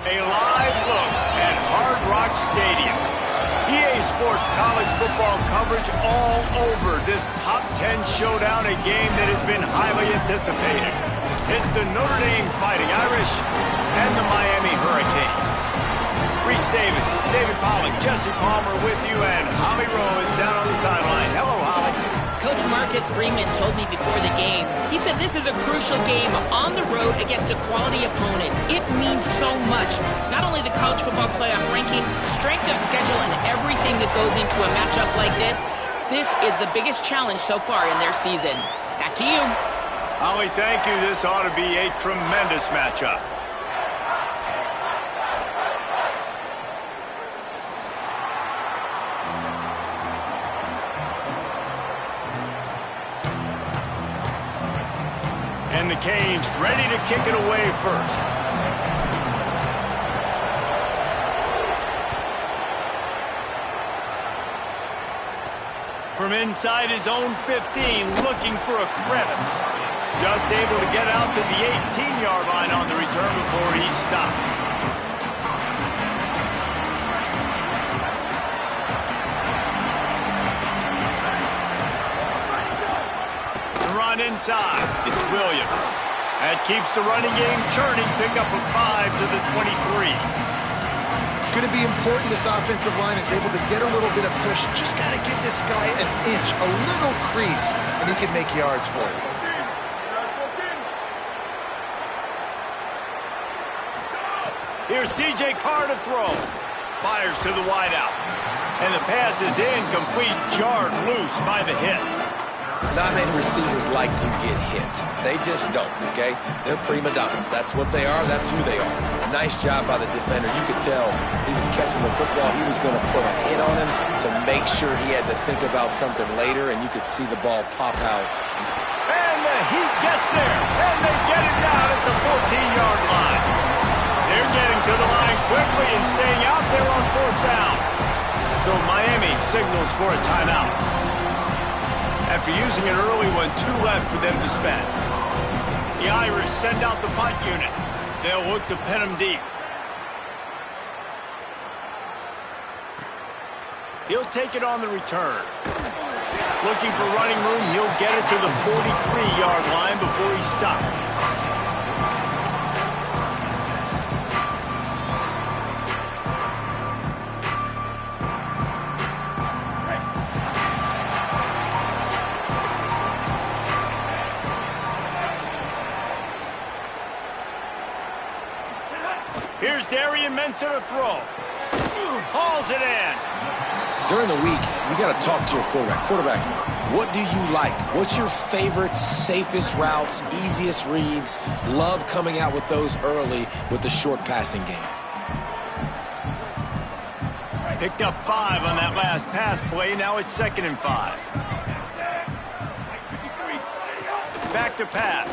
A live look at Hard Rock Stadium. EA Sports college football coverage all over this top 10 showdown, a game that has been highly anticipated. It's the Notre Dame Fighting Irish and the Miami Hurricanes. Reese Davis, David Pollack, Jesse Palmer with you, and Holly Rowe is down on the sideline. Hello, Holly. Coach Marcus Freeman told me before the game, he said this is a crucial game on the road against a quality opponent. It means so much. Not only the college football playoff rankings, strength of schedule, and everything that goes into a matchup like this, this is the biggest challenge so far in their season. Back to you. Holly, thank you. This ought to be a tremendous matchup. And the Canes ready to kick it away first. From inside his own 15, looking for a crevice. Just able to get out to the 18-yard line on the return before he stopped. Inside, it's Williams. That keeps the running game churning. Pick up a 5 to the 23. It's going to be important this offensive line is able to get a little bit of push. Just got to give this guy an inch, a little crease, and he can make yards for it. Here's C.J. Carr to throw. Fires to the wideout. And the pass is incomplete, jarred loose by the hit. Not many receivers like to get hit. They just don't, okay? They're prima donnas. That's what they are. That's who they are. Nice job by the defender. You could tell he was catching the football. He was going to put a hit on him to make sure he had to think about something later, and you could see the ball pop out. And the heat gets there, and they get it down at the 14-yard line. They're getting to the line quickly and staying out there on 4th down. So Miami signals for a timeout. After using an early one, 2 left for them to spend. The Irish send out the punt unit. They'll look to pin them deep. He'll take it on the return. Looking for running room, he'll get it to the 43-yard line before he stops. Here's Darian Mensah to throw. Hauls it in. During the week, you got to talk to your quarterback. Quarterback, what do you like? What's your favorite, safest routes, easiest reads? Love coming out with those early with the short passing game. Picked up 5 on that last pass play. Now it's 2nd and 5. Back to pass.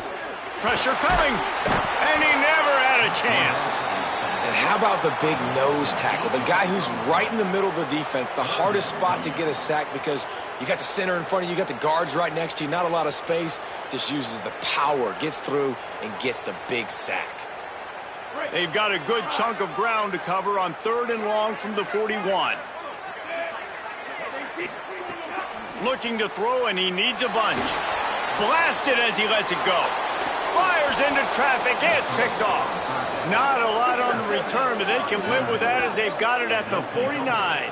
Pressure coming. And he never had a chance. And how about the big nose tackle? The guy who's right in the middle of the defense, the hardest spot to get a sack because you got the center in front of you, you got the guards right next to you, not a lot of space. Just uses the power, gets through, and gets the big sack. They've got a good chunk of ground to cover on 3rd and long from the 41. Looking to throw, and he needs a bunch. Blasted as he lets it go. Fires into traffic. It's picked off. Not a lot on the return, but they can live with that as they've got it at the 49.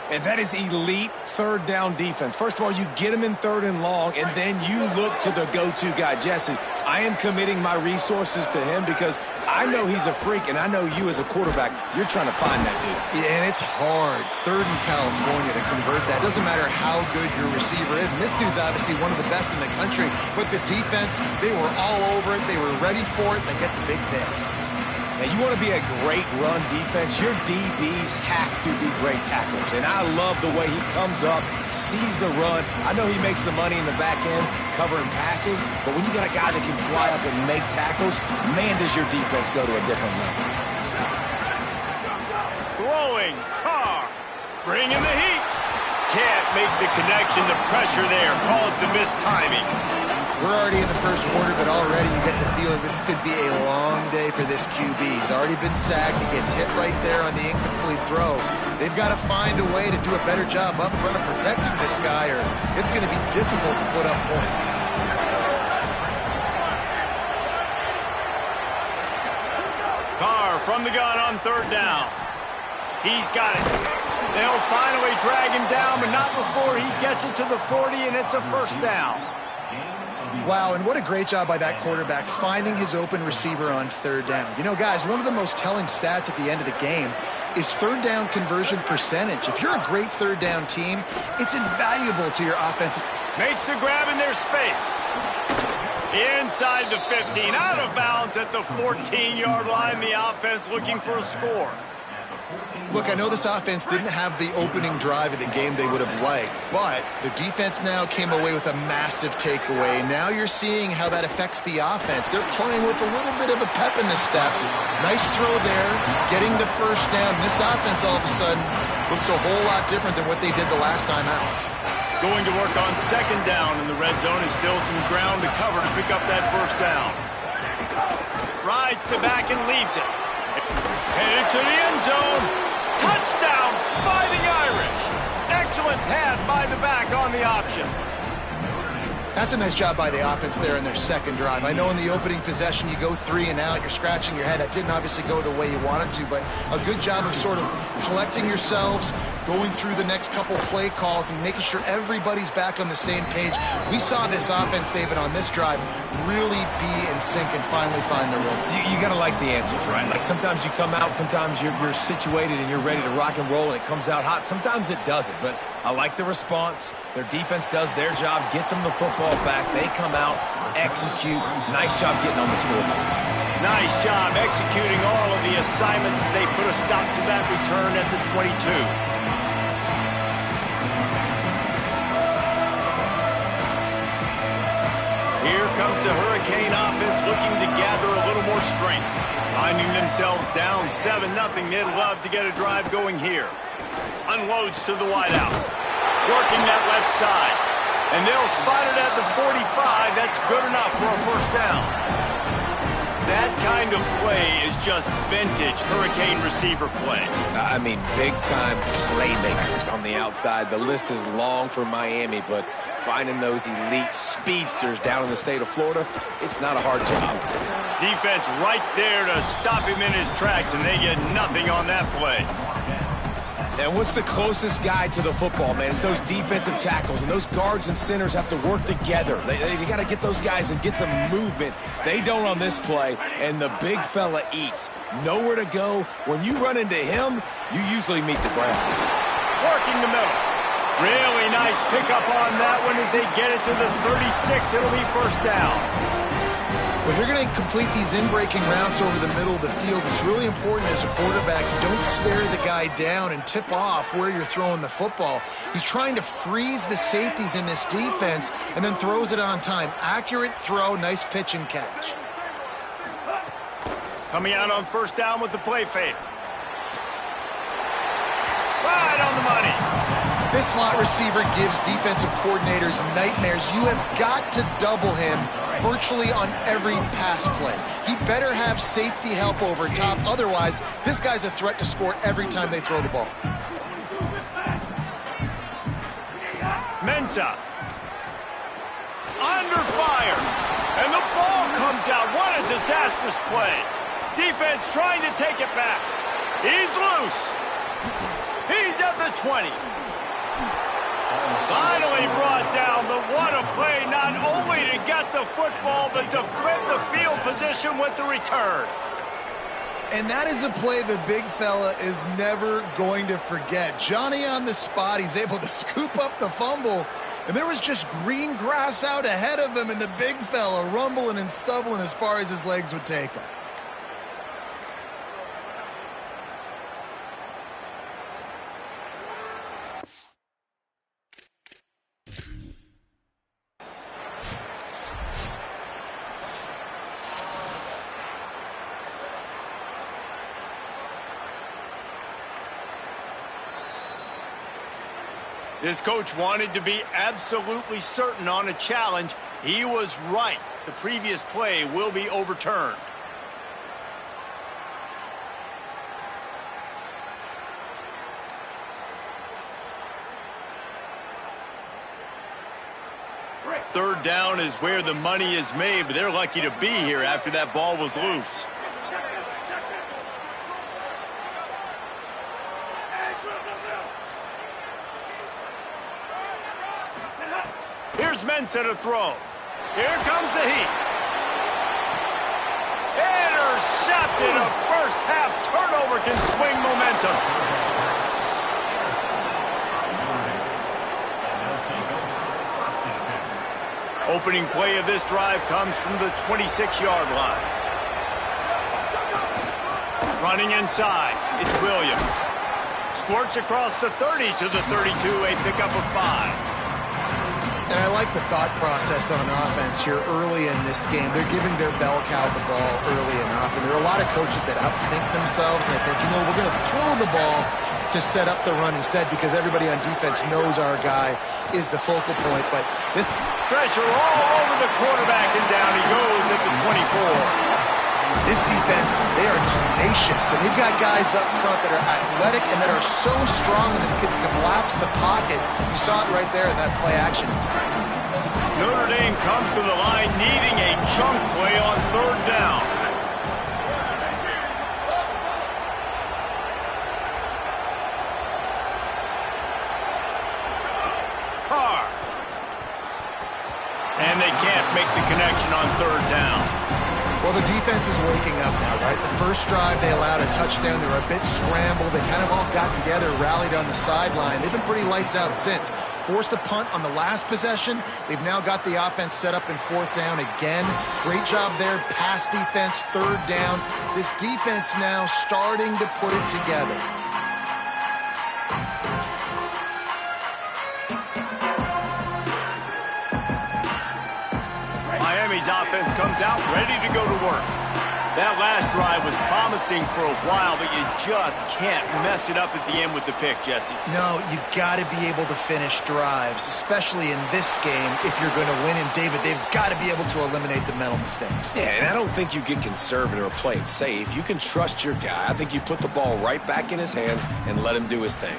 And that is elite 3rd down defense. First of all, you get him in 3rd and long, and then you look to the go-to guy, Jesse. I am committing my resources to him because I know he's a freak, and I know you as a quarterback, you're trying to find that dude. Yeah, and it's hard, 3rd in California, to convert that. Doesn't matter how good your receiver is. And this dude's obviously one of the best in the country. But the defense, they were all over it. They were ready for it, and they get the big pick. Now, you want to be a great run defense, your DBs have to be great tacklers. And I love the way he comes up, sees the run. I know he makes the money in the back end covering passes, but when you got a guy that can fly up and make tackles, man, does your defense go to a different level. Throwing, Carr, bringing the heat. Can't make the connection, the pressure there caused the missed timing. We're already in the first quarter, but already you get the feeling this could be a long day for this QB. He's already been sacked. He gets hit right there on the incomplete throw. They've got to find a way to do a better job up front of protecting this guy, or it's going to be difficult to put up points. Carr from the gun on third down. He's got it. They'll finally drag him down, but not before he gets it to the 40, and it's a first down. Wow, and what a great job by that quarterback finding his open receiver on third down. You know, guys, one of the most telling stats at the end of the game is third down conversion percentage. If you're a great third down team, it's invaluable to your offense. Makes the grab in their space. Inside the 15, out of bounds at the 14-yard line. The offense looking for a score. Look, I know this offense didn't have the opening drive of the game they would have liked, but the defense now came away with a massive takeaway. Now you're seeing how that affects the offense. They're playing with a little bit of a pep in the step. Nice throw there, getting the first down. This offense all of a sudden looks a whole lot different than what they did the last time out. Going to work on second down in the red zone is still some ground to cover to pick up that first down. Rides the back and leaves it. Headed to the end zone. Touchdown, Fighting Irish. Excellent pass by the back on the option. That's a nice job by the offense there in their second drive. I know in the opening possession you go 3 and out, you're scratching your head. That didn't obviously go the way you wanted to, but a good job of sort of collecting yourselves, going through the next couple play calls and making sure everybody's back on the same page. We saw this offense, David, on this drive really be in sync and finally find the rhythm. You got to like the answers, right? Like sometimes you come out, sometimes you're situated and you're ready to rock and roll and it comes out hot. Sometimes it doesn't, but I like the response. Their defense does their job, gets them the football back. They come out, execute. Nice job getting on the scoreboard. Nice job executing all of the assignments as they put a stop to that return at the 22. Here comes the Hurricane offense looking to gather a little more strength. Finding themselves down 7-0, they'd love to get a drive going here. Unloads to the wideout. Working that left side. And they'll spot it at the 45. That's good enough for a first down. That kind of play is just vintage Hurricane receiver play. I mean, big-time playmakers on the outside. The list is long for Miami, but finding those elite speedsters down in the state of Florida, it's not a hard job. Defense right there to stop him in his tracks, and they get nothing on that play. And what's the closest guy to the football, man? It's those defensive tackles, and those guards and centers have to work together. They got to get those guys and get some movement. They don't on this play, and the big fella eats. Nowhere to go. When you run into him, you usually meet the ground. Working the middle. Really nice pickup on that one as they get it to the 36. It'll be first down. If you're going to complete these in-breaking routes over the middle of the field, it's really important as a quarterback you don't stare the guy down and tip off where you're throwing the football. He's trying to freeze the safeties in this defense and then throws it on time. Accurate throw, nice pitch and catch. Coming out on first down with the play fake. Right on the money. This slot receiver gives defensive coordinators nightmares. You have got to double him virtually on every pass play. He better have safety help over top. Otherwise, this guy's a threat to score every time they throw the ball. Mensah. Under fire. And the ball comes out. What a disastrous play. Defense trying to take it back. He's loose. He's at the 20. Finally brought down, but what a play, not only to get the football, but to flip the field position with the return. And that is a play the big fella is never going to forget. Johnny on the spot, he's able to scoop up the fumble, and there was just green grass out ahead of him, and the big fella rumbling and stumbling as far as his legs would take him. This coach wanted to be absolutely certain on a challenge, He was right. The previous play will be overturned. Third down is where the money is made, but they're lucky to be here after that ball was loose. Here's Mensah to throw. Here comes the heat. Intercepted. A first half turnover can swing momentum. Opening play of this drive comes from the 26-yard line. Running inside, it's Williams. Squirts across the 30 to the 32, a pickup of 5. And I like the thought process on offense here early in this game. They're giving their bell cow the ball early enough. And there are a lot of coaches that outthink themselves and they think, you know, we're going to throw the ball to set up the run instead because everybody on defense knows our guy is the focal point. But this pressure all over the quarterback, and down he goes at the 24. This defense, they are tenacious, and they've got guys up front that are athletic and that are so strong and can collapse the pocket. You saw it right there in that play action. Notre Dame comes to the line needing a chunk play on third down. Carr. And they can't make the connection on third down. Well, the defense is waking up now, right? The first drive, they allowed a touchdown. They were a bit scrambled. They kind of all got together, rallied on the sideline. They've been pretty lights out since. Forced a punt on the last possession. They've now got the offense set up in fourth down again. Great job there. Pass defense, third down. This defense now starting to put it together. Miami's offense comes out ready to go to work. That last drive was promising for a while, but you just can't mess it up at the end with the pick, Jesse. No, you got to be able to finish drives, especially in this game if you're going to win. And, David, they've got to be able to eliminate the mental mistakes. Yeah, and I don't think you get conservative or play it safe. You can trust your guy. I think you put the ball right back in his hands and let him do his thing.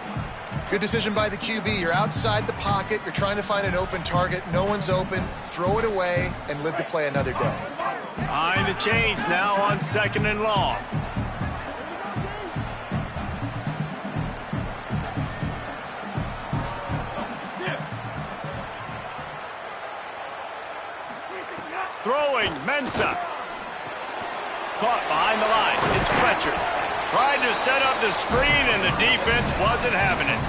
Good decision by the QB. You're outside the pocket. You're trying to find an open target. No one's open. Throw it away and live to play another day. Behind the chains now on second and long. Throwing, Mensah. Caught behind the line. It's Fletcher. Tried to set up the screen, and the defense wasn't having it.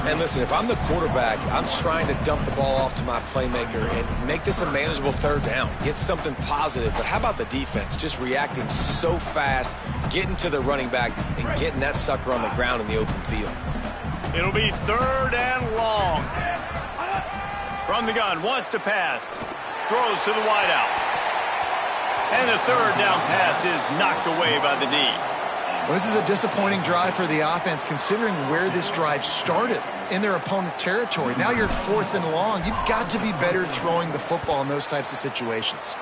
And listen, if I'm the quarterback, I'm trying to dump the ball off to my playmaker and make this a manageable third down. Get something positive. But how about the defense? Just reacting so fast, getting to the running back, and getting that sucker on the ground in the open field. It'll be third and long. From the gun, wants to pass. Throws to the wideout. And the third down pass is knocked away by the D. Well, this is a disappointing drive for the offense considering where this drive started in their opponent territory. Now you're fourth and long. You've got to be better throwing the football in those types of situations.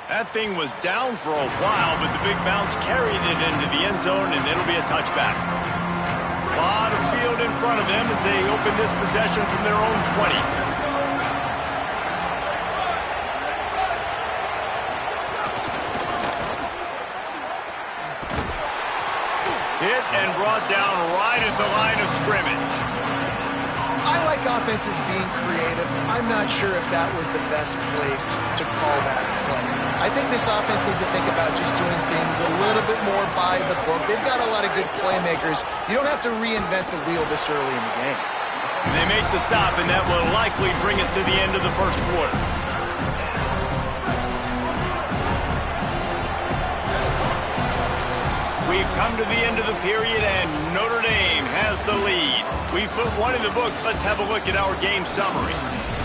That thing was down for a while, but the big bounce carried it into the end zone, and it'll be a touchback. A lot of field in front of them as they open this possession from their own 20. Hit and brought down right at the line of scrimmage. I like offenses being creative. I'm not sure if that was the best place to call that play. I think this offense needs to think about just doing things a little bit more by the book. They've got a lot of good playmakers. You don't have to reinvent the wheel this early in the game. And they make the stop, and that will likely bring us to the end of the first quarter. We've come to the end of the period, and Notre Dame has the lead. We've put one in the books. Let's have a look at our game summary.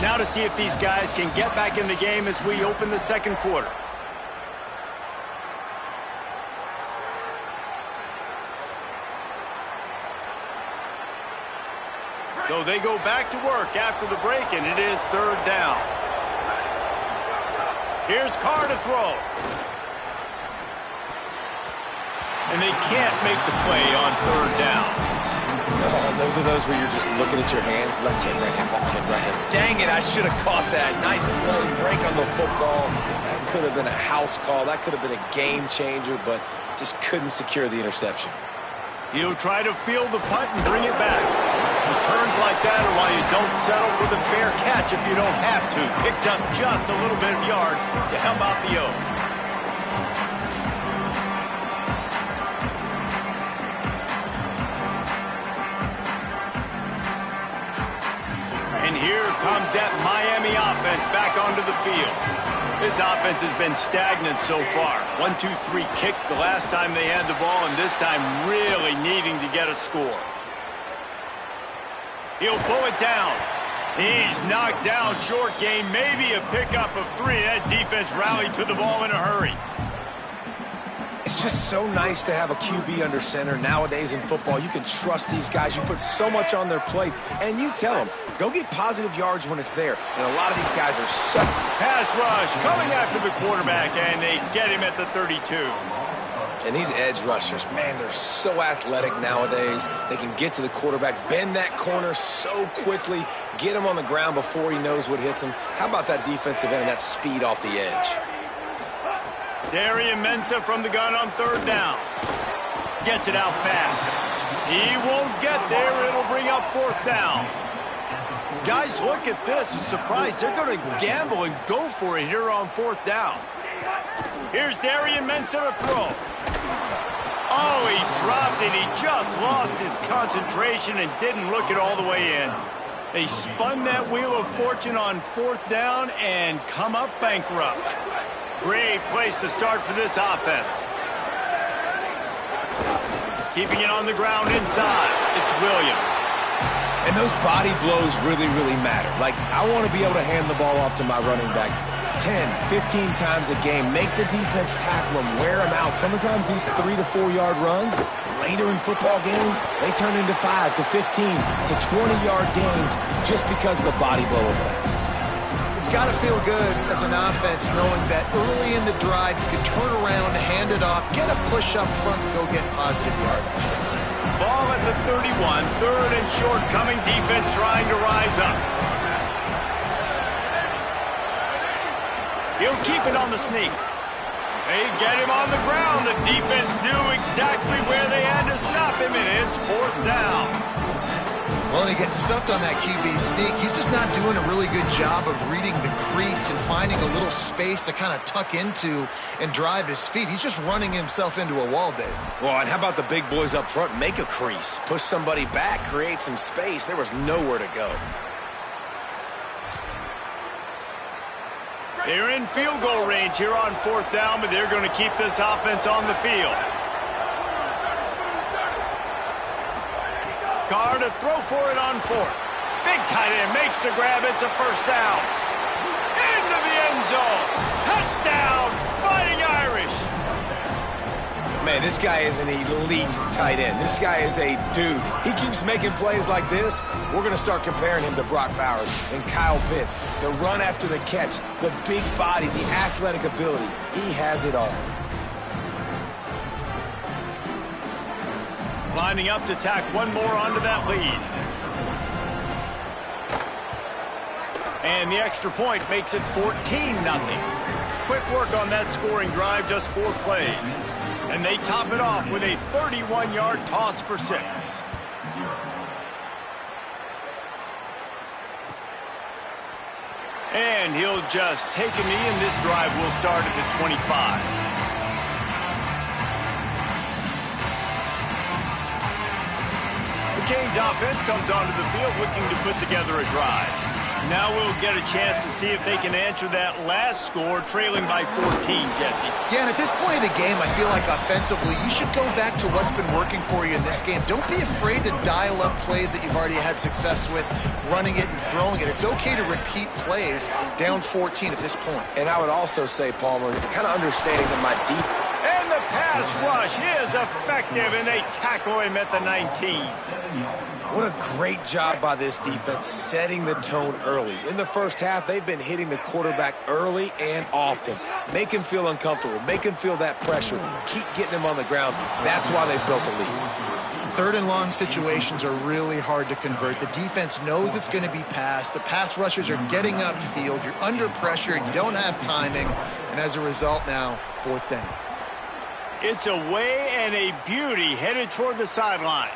Now to see if these guys can get back in the game as we open the second quarter. So So they go back to work after the break, and it is third down. Here's Carr to throw. And they can't make the play on third down. Oh, those are those where you're just looking at your hands. Left hand, right hand, left hand, right hand. Dang it, I should have caught that. Nice play, break on the football. That could have been a house call. That could have been a game changer, but just couldn't secure the interception. He'll try to field the punt and bring it back. Returns like that are why you don't settle for the fair catch if you don't have to. Picks up just a little bit of yards to help out the O. And here comes that Miami offense back onto the field. This offense has been stagnant so far. 1-2-3 kick the last time they had the ball, and this time really needing to get a score. He'll pull it down. He's knocked down short game, maybe a pickup of 3. That defense rallied to the ball in a hurry. It's just so nice to have a QB under center. Nowadays in football, you can trust these guys. You put so much on their plate, and you tell them, go get positive yards when it's there. And a lot of these guys are so... Pass rush coming after the quarterback, and they get him at the 32. And these edge rushers, man, they're so athletic nowadays. They can get to the quarterback, bend that corner so quickly, get him on the ground before he knows what hits him. How about that defensive end and that speed off the edge? Darian Mensah from the gun on third down. Gets it out fast. He won't get there. It'll bring up fourth down. Guys, look at this. I'm surprised. They're going to gamble and go for it here on fourth down. Here's Darian Mensah to throw. Oh, he dropped it. He just lost his concentration and didn't look it all the way in. They spun that wheel of fortune on fourth down and come up bankrupt. Great place to start for this offense. Keeping it on the ground inside. It's Williams. And those body blows really, really matter. Like, I want to be able to hand the ball off to my running back 10, 15 times a game. Make the defense tackle him, wear him out. Sometimes these 3 to 4 yard runs, later in football games, they turn into 5 to 15 to 20 yard gains just because of the body blow effect. It's got to feel good as an offense knowing that early in the drive you can turn around, hand it off, get a push up front, and go get positive yardage. Ball at the 31, third and short, coming defense trying to rise up. He'll keep it on the sneak. They get him on the ground. The defense knew exactly where they had to stop him, and it's fourth down. Well, and he gets stuffed on that QB sneak. He's just not doing a really good job of reading the crease and finding a little space to kind of tuck into and drive his feet. He's just running himself into a wall, Dave. Well, and how about the big boys up front? Make a crease. Push somebody back. Create some space. There was nowhere to go. They're in field goal range here on fourth down, but they're going to keep this offense on the field. Carr to throw for it on fourth. Big tight end makes the grab. It's a first down. Into the end zone. Touchdown, Fighting Irish. Man, this guy is an elite tight end. This guy is a dude. He keeps making plays like this. We're going to start comparing him to Brock Bowers and Kyle Pitts. The run after the catch, the big body, the athletic ability. He has it all. Lining up to tack one more onto that lead. And the extra point makes it 14-0. Quick work on that scoring drive, just 4 plays. And they top it off with a 31-yard toss for 6. And he'll just take a knee, and this drive will start at the 25. The Canes offense comes onto the field looking to put together a drive. Now we'll get a chance to see if they can answer that last score, trailing by 14, Jesse. Yeah, and at this point of the game, I feel like offensively, you should go back to what's been working for you in this game. Don't be afraid to dial up plays that you've already had success with, running it and throwing it. It's okay to repeat plays down 14 at this point. And I would also say, Palmer, kind of understanding that my deep... And the pass rush is effective, and they tackle him at the 19. What a great job by this defense setting the tone early. In the first half, they've been hitting the quarterback early and often. Make him feel uncomfortable. Make him feel that pressure. Keep getting him on the ground. That's why they've built a lead. Third and long situations are really hard to convert. The defense knows it's going to be passed. The pass rushers are getting upfield. You're under pressure. You don't have timing. And as a result now, fourth down. It's a way and a beauty headed toward the sideline.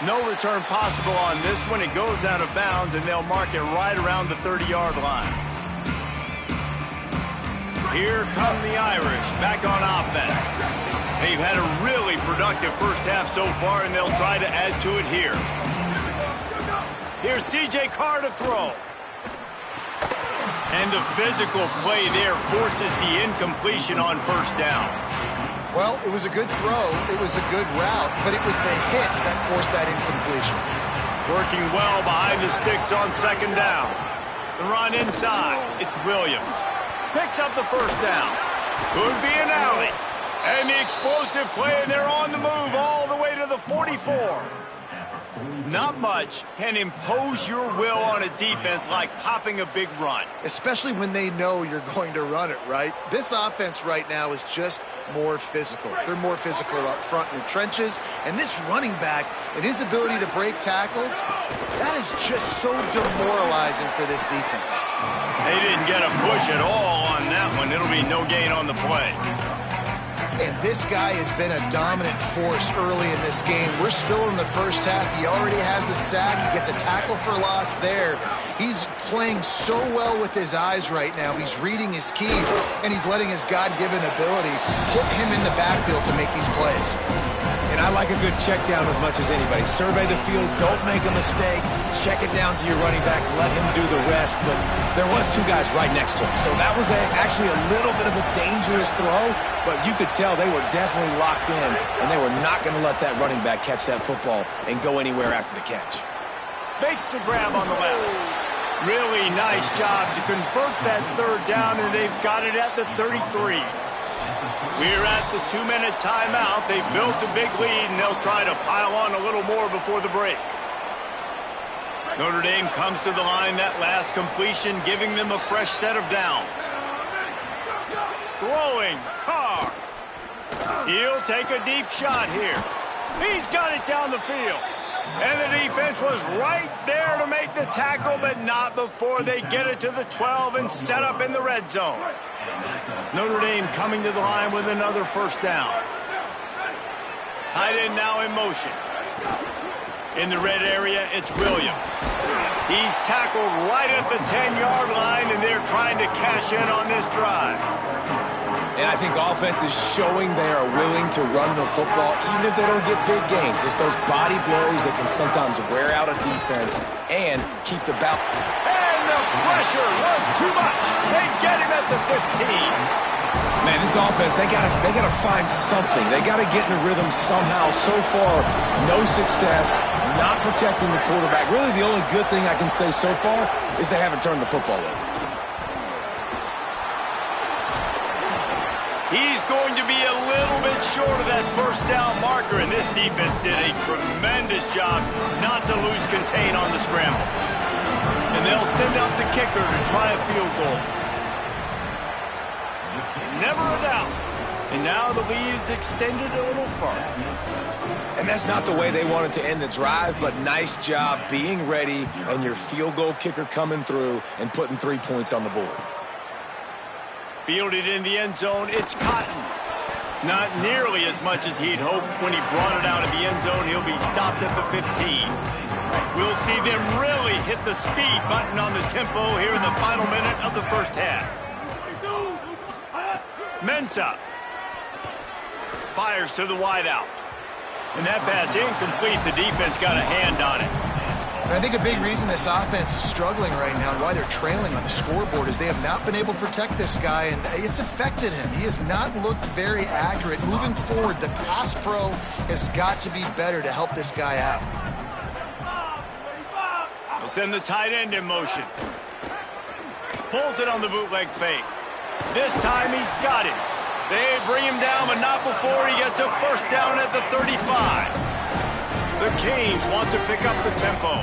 No return possible on this one. It goes out of bounds, and they'll mark it right around the 30-yard line. Here come the Irish back on offense. They've had a really productive first half so far, and they'll try to add to it here. Here's C.J. Carr to throw. And the physical play there forces the incompletion on first down. Well, it was a good throw, it was a good route, but it was the hit that forced that incompletion. Working well behind the sticks on second down. The run inside, it's Williams. Picks up the first down. Could be an alley. And the explosive play, and they're on the move all the way to the 44. Not much can impose your will on a defense like popping a big run. Especially when they know you're going to run it, right? This offense right now is just more physical. They're more physical up front in the trenches. And this running back and his ability to break tackles, that is just so demoralizing for this defense. They didn't get a push at all on that one. It'll be no gain on the play. And this guy has been a dominant force early in this game. We're still in the first half. He already has a sack. He gets a tackle for loss there. He's playing so well with his eyes right now. He's reading his keys, and he's letting his God-given ability put him in the backfield to make these plays. And I like a good check down as much as anybody. Survey the field, don't make a mistake, check it down to your running back, let him do the rest. But there was two guys right next to him. So that was actually a little bit of a dangerous throw, but you could tell they were definitely locked in, and they were not going to let that running back catch that football and go anywhere after the catch. Makes the grab on the left. Really nice job to convert that third down, and they've got it at the 33. We're at the 2-minute timeout. They've built a big lead, and they'll try to pile on a little more before the break. Notre Dame comes to the line, that last completion, giving them a fresh set of downs. Throwing, Carr. He'll take a deep shot here. He's got it down the field. And the defense was right there to make the tackle, but not before they get it to the 12 and set up in the red zone. Notre Dame coming to the line with another first down. Tight end now in motion. In the red area, it's Williams. He's tackled right at the 10-yard line, and they're trying to cash in on this drive. And I think offense is showing they are willing to run the football, even if they don't get big gains. Just those body blows that can sometimes wear out a defense and keep the bounce. And the pressure was too much. They get him at the 15. Man, this offense, they gotta find something. They gotta get in the rhythm somehow. So far, no success, not protecting the quarterback. Really, the only good thing I can say so far is they haven't turned the football over. He's going to be a little bit short of that first down marker, and this defense did a tremendous job not to lose contain on the scramble. And they'll send out the kicker to try a field goal. Never a doubt. And now the lead is extended a little further. And that's not the way they wanted to end the drive, but nice job being ready and your field goal kicker coming through and putting 3 points on the board. Fielded in the end zone, it's Cotton. Not nearly as much as he'd hoped when he brought it out of the end zone. He'll be stopped at the 15. We'll see them really hit the speed button on the tempo here in the final minute of the first half. Mensah fires to the wideout. And that pass incomplete. The defense got a hand on it. And I think a big reason this offense is struggling right now and why they're trailing on the scoreboard is they have not been able to protect this guy, and it's affected him. He has not looked very accurate. Moving forward, the pass pro has got to be better to help this guy out. They'll send the tight end in motion. Pulls it on the bootleg fake. This time he's got it. They bring him down, but not before he gets a first down at the 35. The The Canes want to pick up the tempo.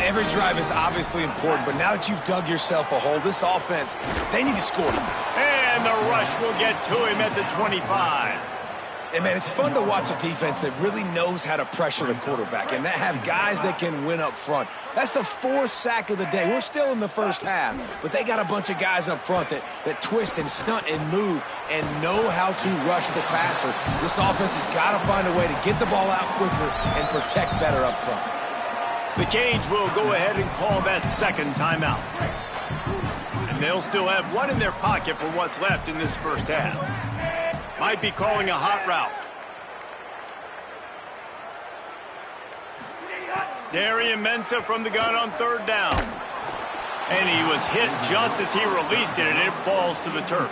Every drive is obviously important, but now that you've dug yourself a hole, this offense, they need to score. And the rush will get to him at the 25. And, man, it's fun to watch a defense that really knows how to pressure the quarterback and that have guys that can win up front. That's the 4th sack of the day. We're still in the first half, but they got a bunch of guys up front that twist and stunt and move and know how to rush the passer. This offense has got to find a way to get the ball out quicker and protect better up front. The Canes will go ahead and call that second timeout. And they'll still have one in their pocket for what's left in this first half. Might be calling a hot route. Darian Mensah from the gun on 3rd down. And he was hit just as he released it, and it falls to the turf.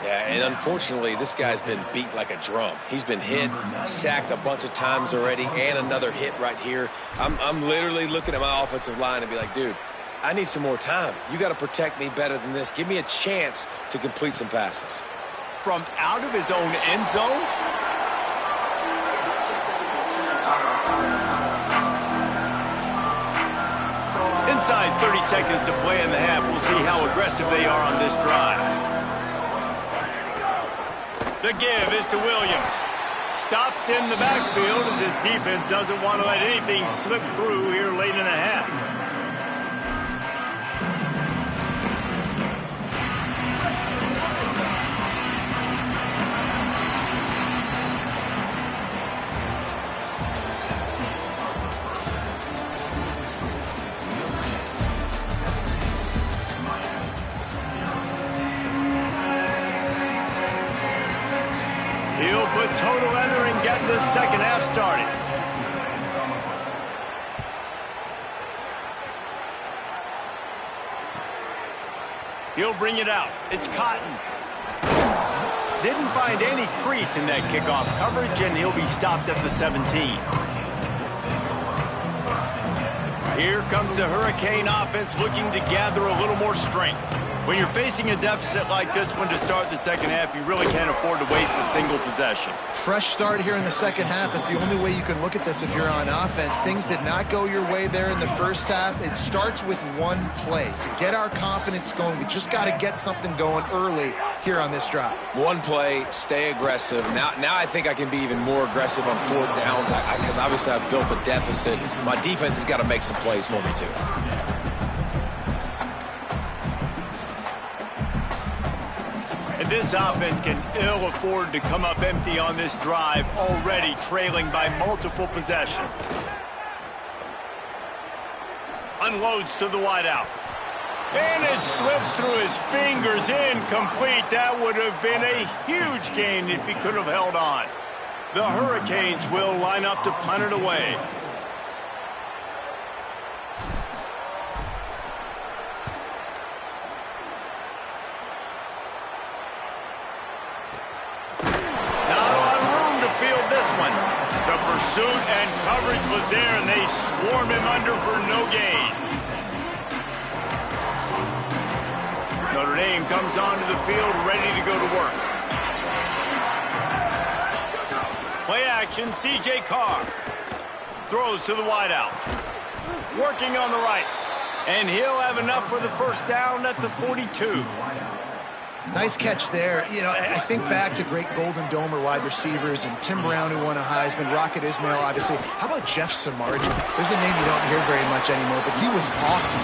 Yeah, and unfortunately, this guy's been beat like a drum. He's been hit, sacked a bunch of times already, and another hit right here. I'm literally looking at my offensive line and be like, dude, I need some more time. You got to protect me better than this. Give me a chance to complete some passes. From out of his own end zone? Inside 30 seconds to play in the half. We'll see how aggressive they are on this drive. The give is to Williams. Stopped in the backfield as his defense doesn't want to let anything slip through here late in the half. He'll put total under and get this second half started. He'll bring it out. It's Cotton. Didn't find any crease in that kickoff coverage, and he'll be stopped at the 17. Here comes the Hurricane offense looking to gather a little more strength. When you're facing a deficit like this one to start the second half, you really can't afford to waste a single possession. Fresh start here in the second half. That's the only way you can look at this if you're on offense. Things did not go your way there in the first half. It starts with one play. To get our confidence going, we just got to get something going early here on this drive. One play, stay aggressive. Now I think I can be even more aggressive on 4th downs because obviously I've built a deficit. My defense has got to make some plays for me too. And this offense can ill afford to come up empty on this drive, already trailing by multiple possessions. Unloads to the wideout. And it slips through his fingers, incomplete. That would have been a huge gain if he could have held on. The Hurricanes will line up to punt it away. Pursuit and coverage was there, and they swarmed him under for no gain. Notre Dame comes onto the field ready to go to work. Play action, C.J. Carr. Throws to the wideout. Working on the right. And he'll have enough for the first down at the 42. Nice catch there. You know, I think back to great Golden Domer wide receivers and Tim Brown, who won a Heisman, Rocket Ismail, obviously. How about Jeff Samardzija? There's a name you don't hear very much anymore, but he was awesome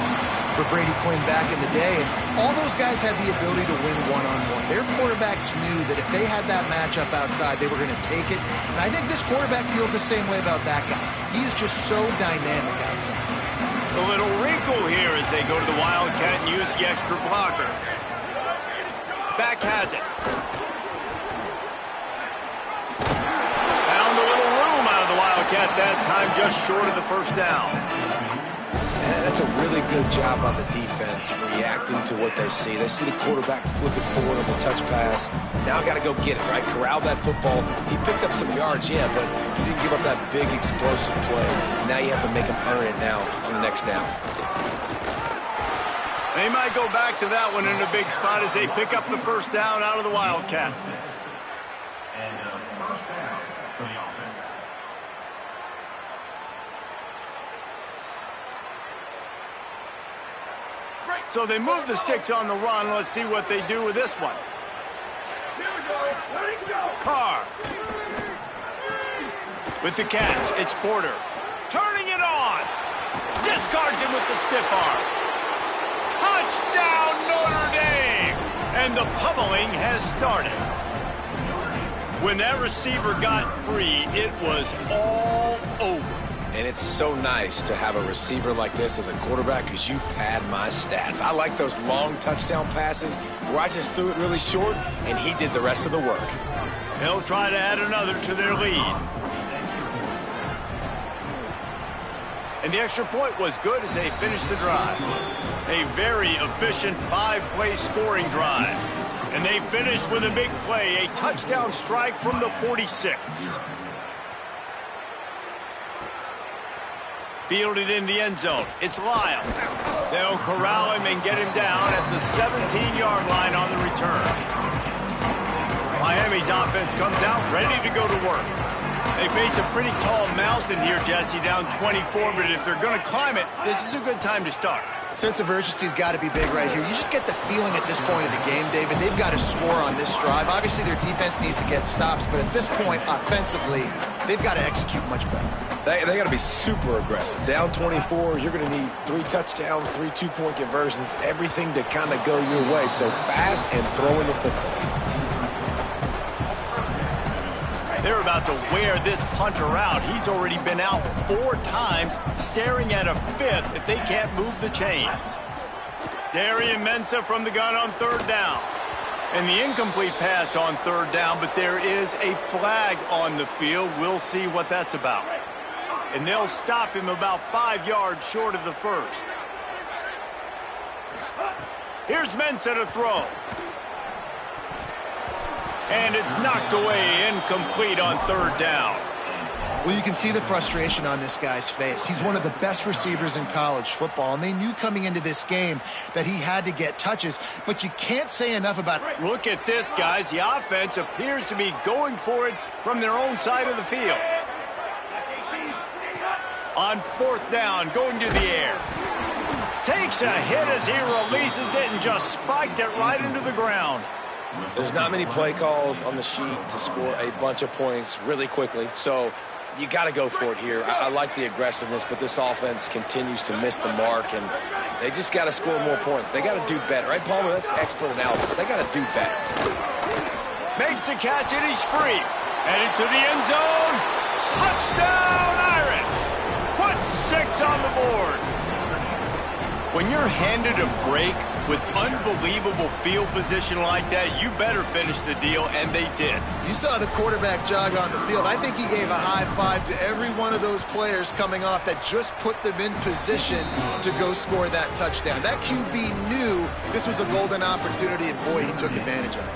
for Brady Quinn back in the day. And all those guys had the ability to win one-on-one. Their quarterbacks knew that if they had that matchup outside, they were going to take it. And I think this quarterback feels the same way about that guy. He is just so dynamic outside. A little wrinkle here as they go to the Wildcat and use the extra blocker. Back has it. Found a little room out of the Wildcat that time, just short of the first down. And that's a really good job on the defense, reacting to what they see. They see the quarterback flip it forward on the touch pass. Now got to go get it, right? Corral that football. He picked up some yards, yeah, but you didn't give up that big explosive play. Now you have to make him earn it now on the next down. They might go back to that one in a big spot as they pick up the first down out of the Wildcat. And first down for the offense. So they move the sticks on the run. Let's see what they do with this one. Here we go. Let it go. Carr. With the catch, it's Porter. Turning it on. Discards him with the stiff arm. Touchdown, Notre Dame! And the pummeling has started. When that receiver got free, it was all over. And it's so nice to have a receiver like this as a quarterback because you pad my stats. I like those long touchdown passes where I just threw it really short and he did the rest of the work. They'll try to add another to their lead. And the extra point was good as they finished the drive. A very efficient 5-play scoring drive. And they finished with a big play, a touchdown strike from the 46. Fielded in the end zone. It's Lyle. They'll corral him and get him down at the 17-yard line on the return. Miami's offense comes out ready to go to work. They face a pretty tall mountain here, Jesse, down 24, but if they're going to climb it, this is a good time to start. Sense of urgency's got to be big right here. You just get the feeling at this point of the game, David, they've got to score on this drive. Obviously, their defense needs to get stops, but at this point, offensively, they've got to execute much better. They got to be super aggressive. Down 24, you're going to need 3 touchdowns, 3 two-point conversions, everything to kind of go your way. So fast and throwing the football. They're about to wear this punter out. He's already been out 4 times, staring at a 5th if they can't move the chains. Darian Mensah from the gun on 3rd down. And the incomplete pass on 3rd down, but there is a flag on the field. We'll see what that's about. And they'll stop him about 5 yards short of the first. Here's Mensah to throw. And it's knocked away, incomplete on 3rd down. Well, you can see the frustration on this guy's face. He's one of the best receivers in college football, and they knew coming into this game that he had to get touches, but you can't say enough about... Look at this, guys. The offense appears to be going for it from their own side of the field. On 4th down, going to the air. Takes a hit as he releases it and just spiked it right into the ground. There's not many play calls on the sheet to score a bunch of points really quickly, so you got to go for it here. I like the aggressiveness, but this offense continues to miss the mark, and they just got to score more points. They got to do better, right, Palmer? That's expert analysis. They got to do better. Makes the catch, and he's free. Headed to the end zone. Touchdown, Irish! Put 6 on the board. When you're handed a break with unbelievable field position like that, you better finish the deal, and they did. You saw the quarterback jog on the field. I think he gave a high five to every one of those players coming off that just put them in position to go score that touchdown. That QB knew this was a golden opportunity, and boy, he took advantage of it.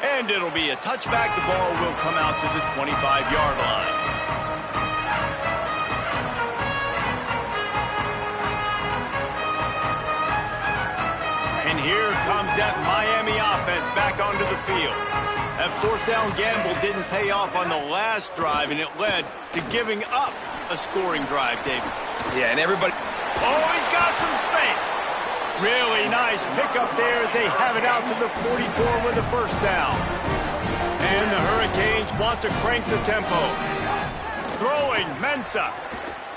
And it'll be a touchback. The ball will come out to the 25-yard line. And here comes that Miami offense back onto the field. That 4th down gamble didn't pay off on the last drive, and it led to giving up a scoring drive, David. Yeah, and everybody... Oh, he's got some space. Really nice pickup there as they have it out to the 44 with the 1st down. And the Hurricanes want to crank the tempo. Throwing, Mensah.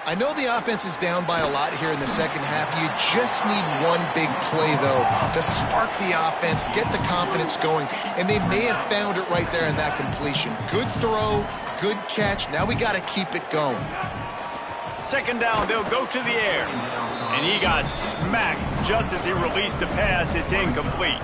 I know the offense is down by a lot here in the second half. You just need one big play, though, to spark the offense, get the confidence going, and they may have found it right there in that completion. Good throw, good catch. Now we got to keep it going. 2nd down, they'll go to the air. And he got smacked just as he released the pass. It's incomplete.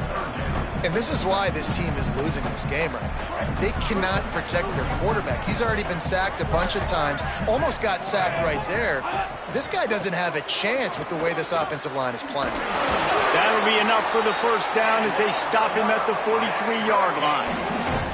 And this is why this team is losing this game right now. They cannot protect their quarterback. He's already been sacked a bunch of times. Almost got sacked right there. This guy doesn't have a chance with the way this offensive line is playing. That'll be enough for the 1st down as they stop him at the 43-yard line.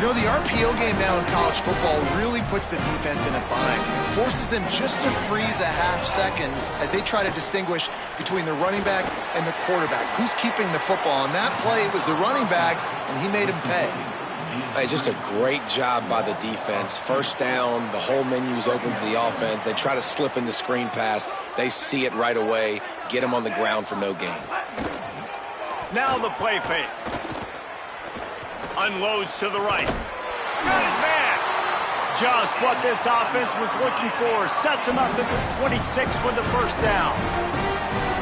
You know, the RPO game now in college football really puts the defense in a bind. It forces them just to freeze a half second as they try to distinguish between the running back and the quarterback. Who's keeping the football? On that play, it was the running back, and he made him pay. Hey, just a great job by the defense. First down, the whole menu's open to the offense. They try to slip in the screen pass. They see it right away, get them on the ground for no gain. Now the play fake. Unloads to the right. Got his man. Just what this offense was looking for. Sets him up at the 26 with the first down.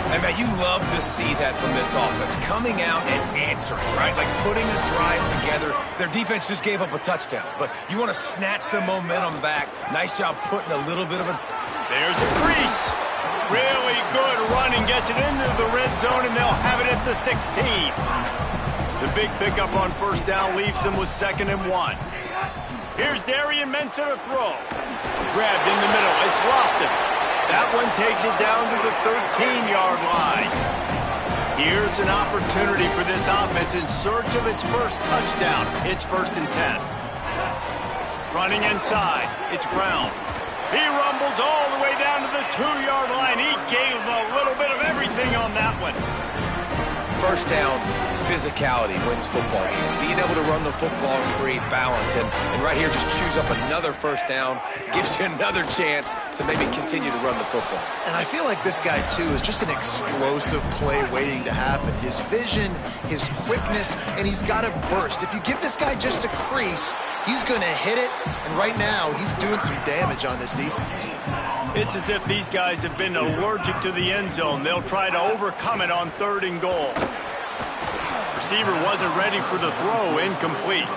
And man, you love to see that from this offense. Coming out and answering, right? Like putting a drive together. Their defense just gave up a touchdown. But you want to snatch the momentum back. Nice job putting a little bit of a... There's a crease. Really good running. Gets it into the red zone, and they'll have it at the 16. The big pickup on first down leaves them with 2nd and 1. Here's Darian Mensah to throw. Grabbed in the middle. It's Lofton. That one takes it down to the 13-yard line. Here's an opportunity for this offense in search of its first touchdown. It's 1st and 10. Running inside. It's Brown. He rumbles all the way down to the 2-yard line. He gave a little bit of everything on that one. First down, physicality wins football games. Being able to run the football and create balance. And right here, just choose up another first down. Gives you another chance to maybe continue to run the football. And I feel like this guy, too, is just an explosive play waiting to happen. His vision, his quickness, and he's got a burst. If you give this guy just a crease, he's going to hit it. And right now, he's doing some damage on this defense. It's as if these guys have been allergic to the end zone. They'll try to overcome it on 3rd and goal. Receiver wasn't ready for the throw, incomplete.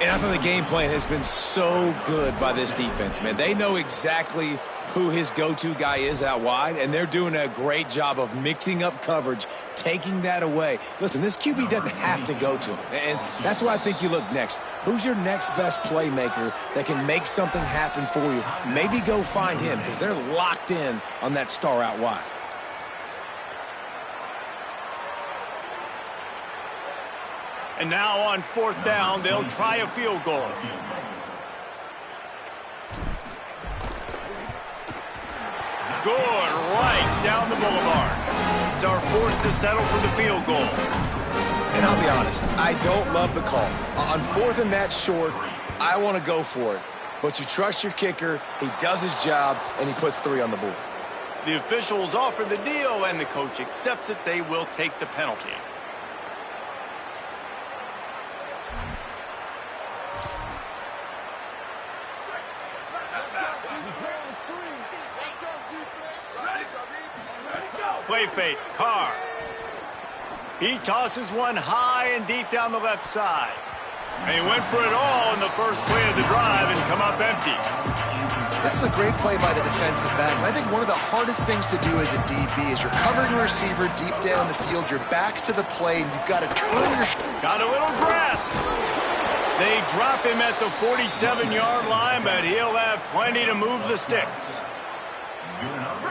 And I thought the game plan has been so good by this defense, man. They know exactly who his go-to guy is out wide, and they're doing a great job of mixing up coverage, taking that away. Listen, this QB doesn't have to go to him, and that's why I think you look next. Who's your next best playmaker that can make something happen for you? Maybe go find him, because they're locked in on that star out wide. And now on 4th down, they'll try a field goal. Good, right down the boulevard. It's our force to settle for the field goal. And I'll be honest, I don't love the call. On 4th and that short, I want to go for it. But you trust your kicker, he does his job, and he puts 3 on the board. The officials offer the deal, and the coach accepts it. They will take the penalty. Play fake, Carr. He tosses one high and deep down the left side. And he went for it all in the first play of the drive and come up empty. This is a great play by the defensive back. And I think one of the hardest things to do as a DB is you're covering a receiver deep down the field, your back's to the play, and you've got to turn your... Got a little grass. They drop him at the 47-yard line, but he'll have plenty to move the sticks.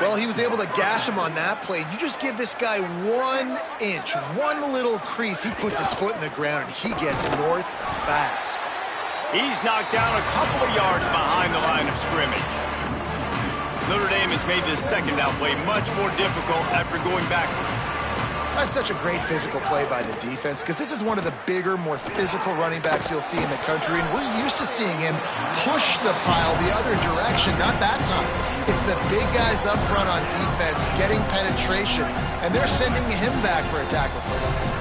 Well, he was able to gash him on that play. You just give this guy 1 inch, one little crease, he puts his foot in the ground, and he gets north fast. He's knocked down a couple of yards behind the line of scrimmage. Notre Dame has made this 2nd down play much more difficult after going backwards. That's such a great physical play by the defense because this is one of the bigger, more physical running backs you'll see in the country, and we're used to seeing him push the pile the other direction. Not that time. It's the big guys up front on defense getting penetration, and they're sending him back for a tackle for loss.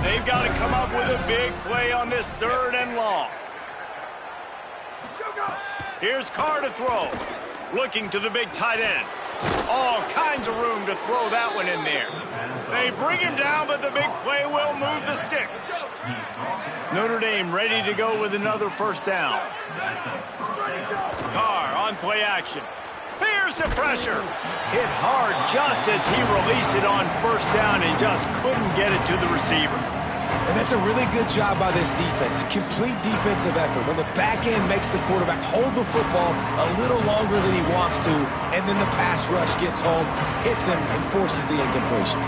They've got to come up with a big play on this 3rd and long. Here's Carr to throw. Looking to the big tight end. All kinds of room to throw that one in there. They bring him down, but the big play will move the sticks. Notre Dame ready to go with another first down. Carr on play action. Here's the pressure. Hit hard just as he released it on first down and just couldn't get it to the receiver. And that's a really good job by this defense. Complete defensive effort. When the back end makes the quarterback hold the football a little longer than he wants to, and then the pass rush gets home, hits him, and forces the incompletion.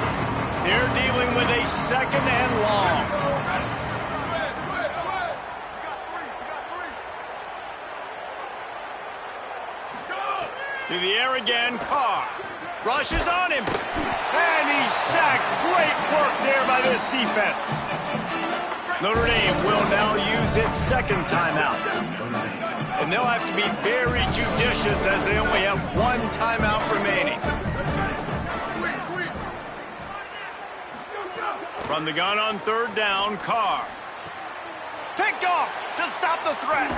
They're dealing with a 2nd and long. To the air again, Carr. Rushes on him. And he's sacked. Great work there by this defense. Notre Dame will now use its second timeout. And they'll have to be very judicious as they only have one timeout remaining. From the gun on third down, Carr. Picked off to stop the threat.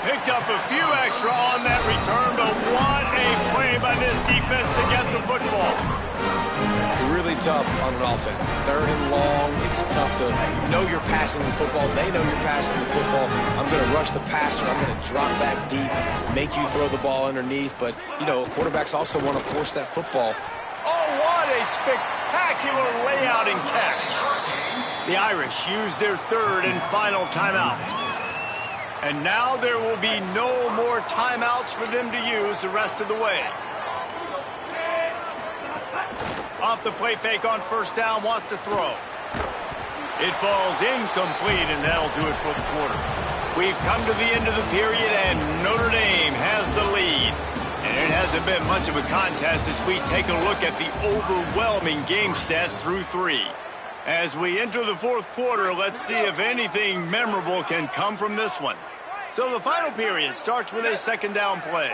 Picked up a few extra on that return, but what a play by this defense to get the football. Really tough on an offense. Third and long, it's tough to know you're passing the football. They know you're passing the football. I'm going to rush the passer. I'm going to drop back deep, make you throw the ball underneath. But, you know, quarterbacks also want to force that football. Oh, what a spectacular layout and catch. The Irish use their third and final timeout. And now there will be no more timeouts for them to use the rest of the way. Off the play fake on first down, wants to throw. It falls incomplete, and that'll do it for the quarter. We've come to the end of the period, and Notre Dame has the lead. And it hasn't been much of a contest as we take a look at the overwhelming game stats through 3. As we enter the fourth quarter, let's see if anything memorable can come from this one. So the final period starts with a second down play.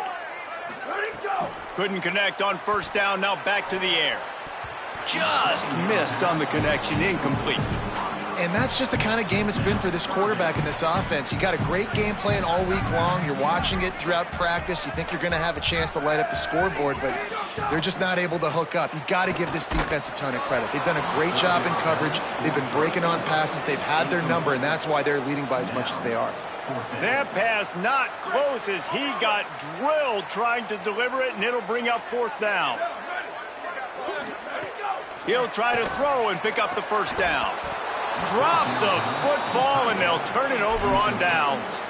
Couldn't connect on first down, now back to the air. Just missed on the connection, incomplete. And that's just the kind of game it's been for this quarterback in this offense. You got a great game plan all week long. You're watching it throughout practice. You think you're going to have a chance to light up the scoreboard, but they're just not able to hook up. You got to give this defense a ton of credit. They've done a great job in coverage. They've been breaking on passes. They've had their number, and that's why they're leading by as much as they are. That pass not close as he got drilled trying to deliver it, and it'll bring up fourth down. He'll try to throw and pick up the first down. Drop the football, and they'll turn it over on downs.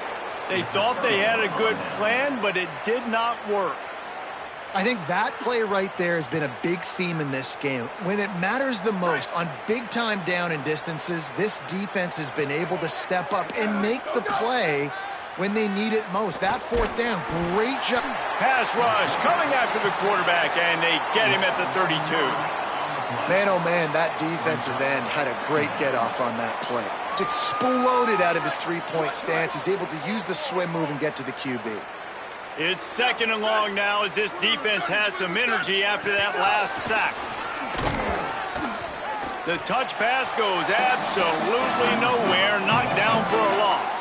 They thought they had a good plan, but it did not work. I think that play right there has been a big theme in this game. When it matters the most, on big-time down and distances, this defense has been able to step up and make the play when they need it most. That fourth down, great job. Pass rush coming after the quarterback, and they get him at the 32. Man, oh man, that defensive end had a great get-off on that play. Just exploded out of his three-point stance. He's able to use the swim move and get to the QB. It's second and long now as this defense has some energy after that last sack. The touch pass goes absolutely nowhere, knocked down for a loss.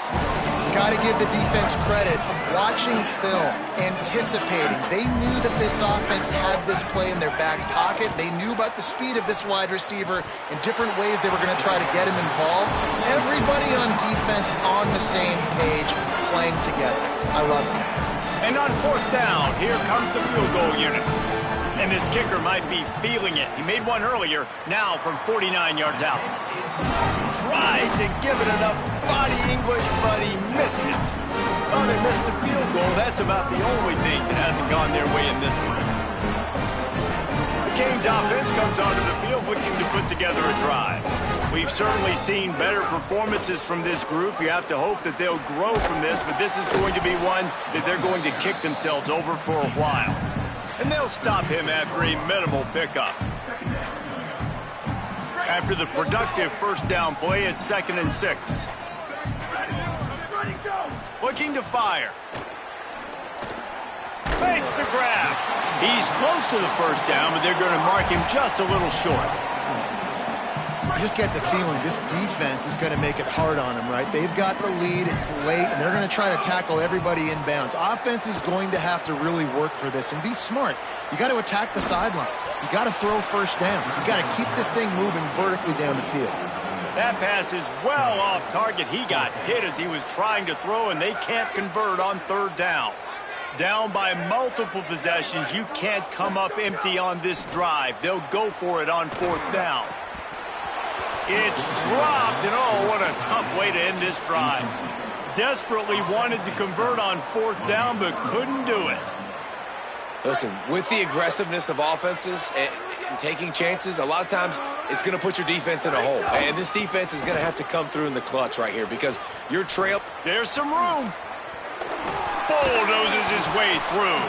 Got to give the defense credit. Watching film, anticipating. They knew that this offense had this play in their back pocket. They knew about the speed of this wide receiver and different ways they were going to try to get him involved. Everybody on defense on the same page, playing together. I love it. And on fourth down, here comes the field goal unit. And this kicker might be feeling it. He made one earlier, now from 49 yards out. Tried to give it enough body English, but he missed it. Oh, they missed the field goal. That's about the only thing that hasn't gone their way in this one. The Canes offense comes onto the field looking to put together a drive. We've certainly seen better performances from this group. You have to hope that they'll grow from this, but this is going to be one that they're going to kick themselves over for a while. And they'll stop him after a minimal pickup. After the productive first down play, it's 2nd and 6. Looking to fire. Fakes the grab. He's close to the first down, but they're going to mark him just a little short. You just get the feeling this defense is going to make it hard on them, right? They've got the lead, it's late, and they're going to try to tackle everybody inbounds. Offense is going to have to really work for this and be smart. You got to attack the sidelines. You got to throw first downs. You got to keep this thing moving vertically down the field. That pass is well off target. He got hit as he was trying to throw, and they can't convert on third down. Down by multiple possessions, you can't come up empty on this drive. They'll go for it on fourth down. It's dropped, and oh, what a tough way to end this drive. Desperately wanted to convert on fourth down, but couldn't do it. Listen, with the aggressiveness of offenses and taking chances, a lot of times it's going to put your defense in a hole. And this defense is going to have to come through in the clutch right here because your trail... There's some room. Bulldozes his way through.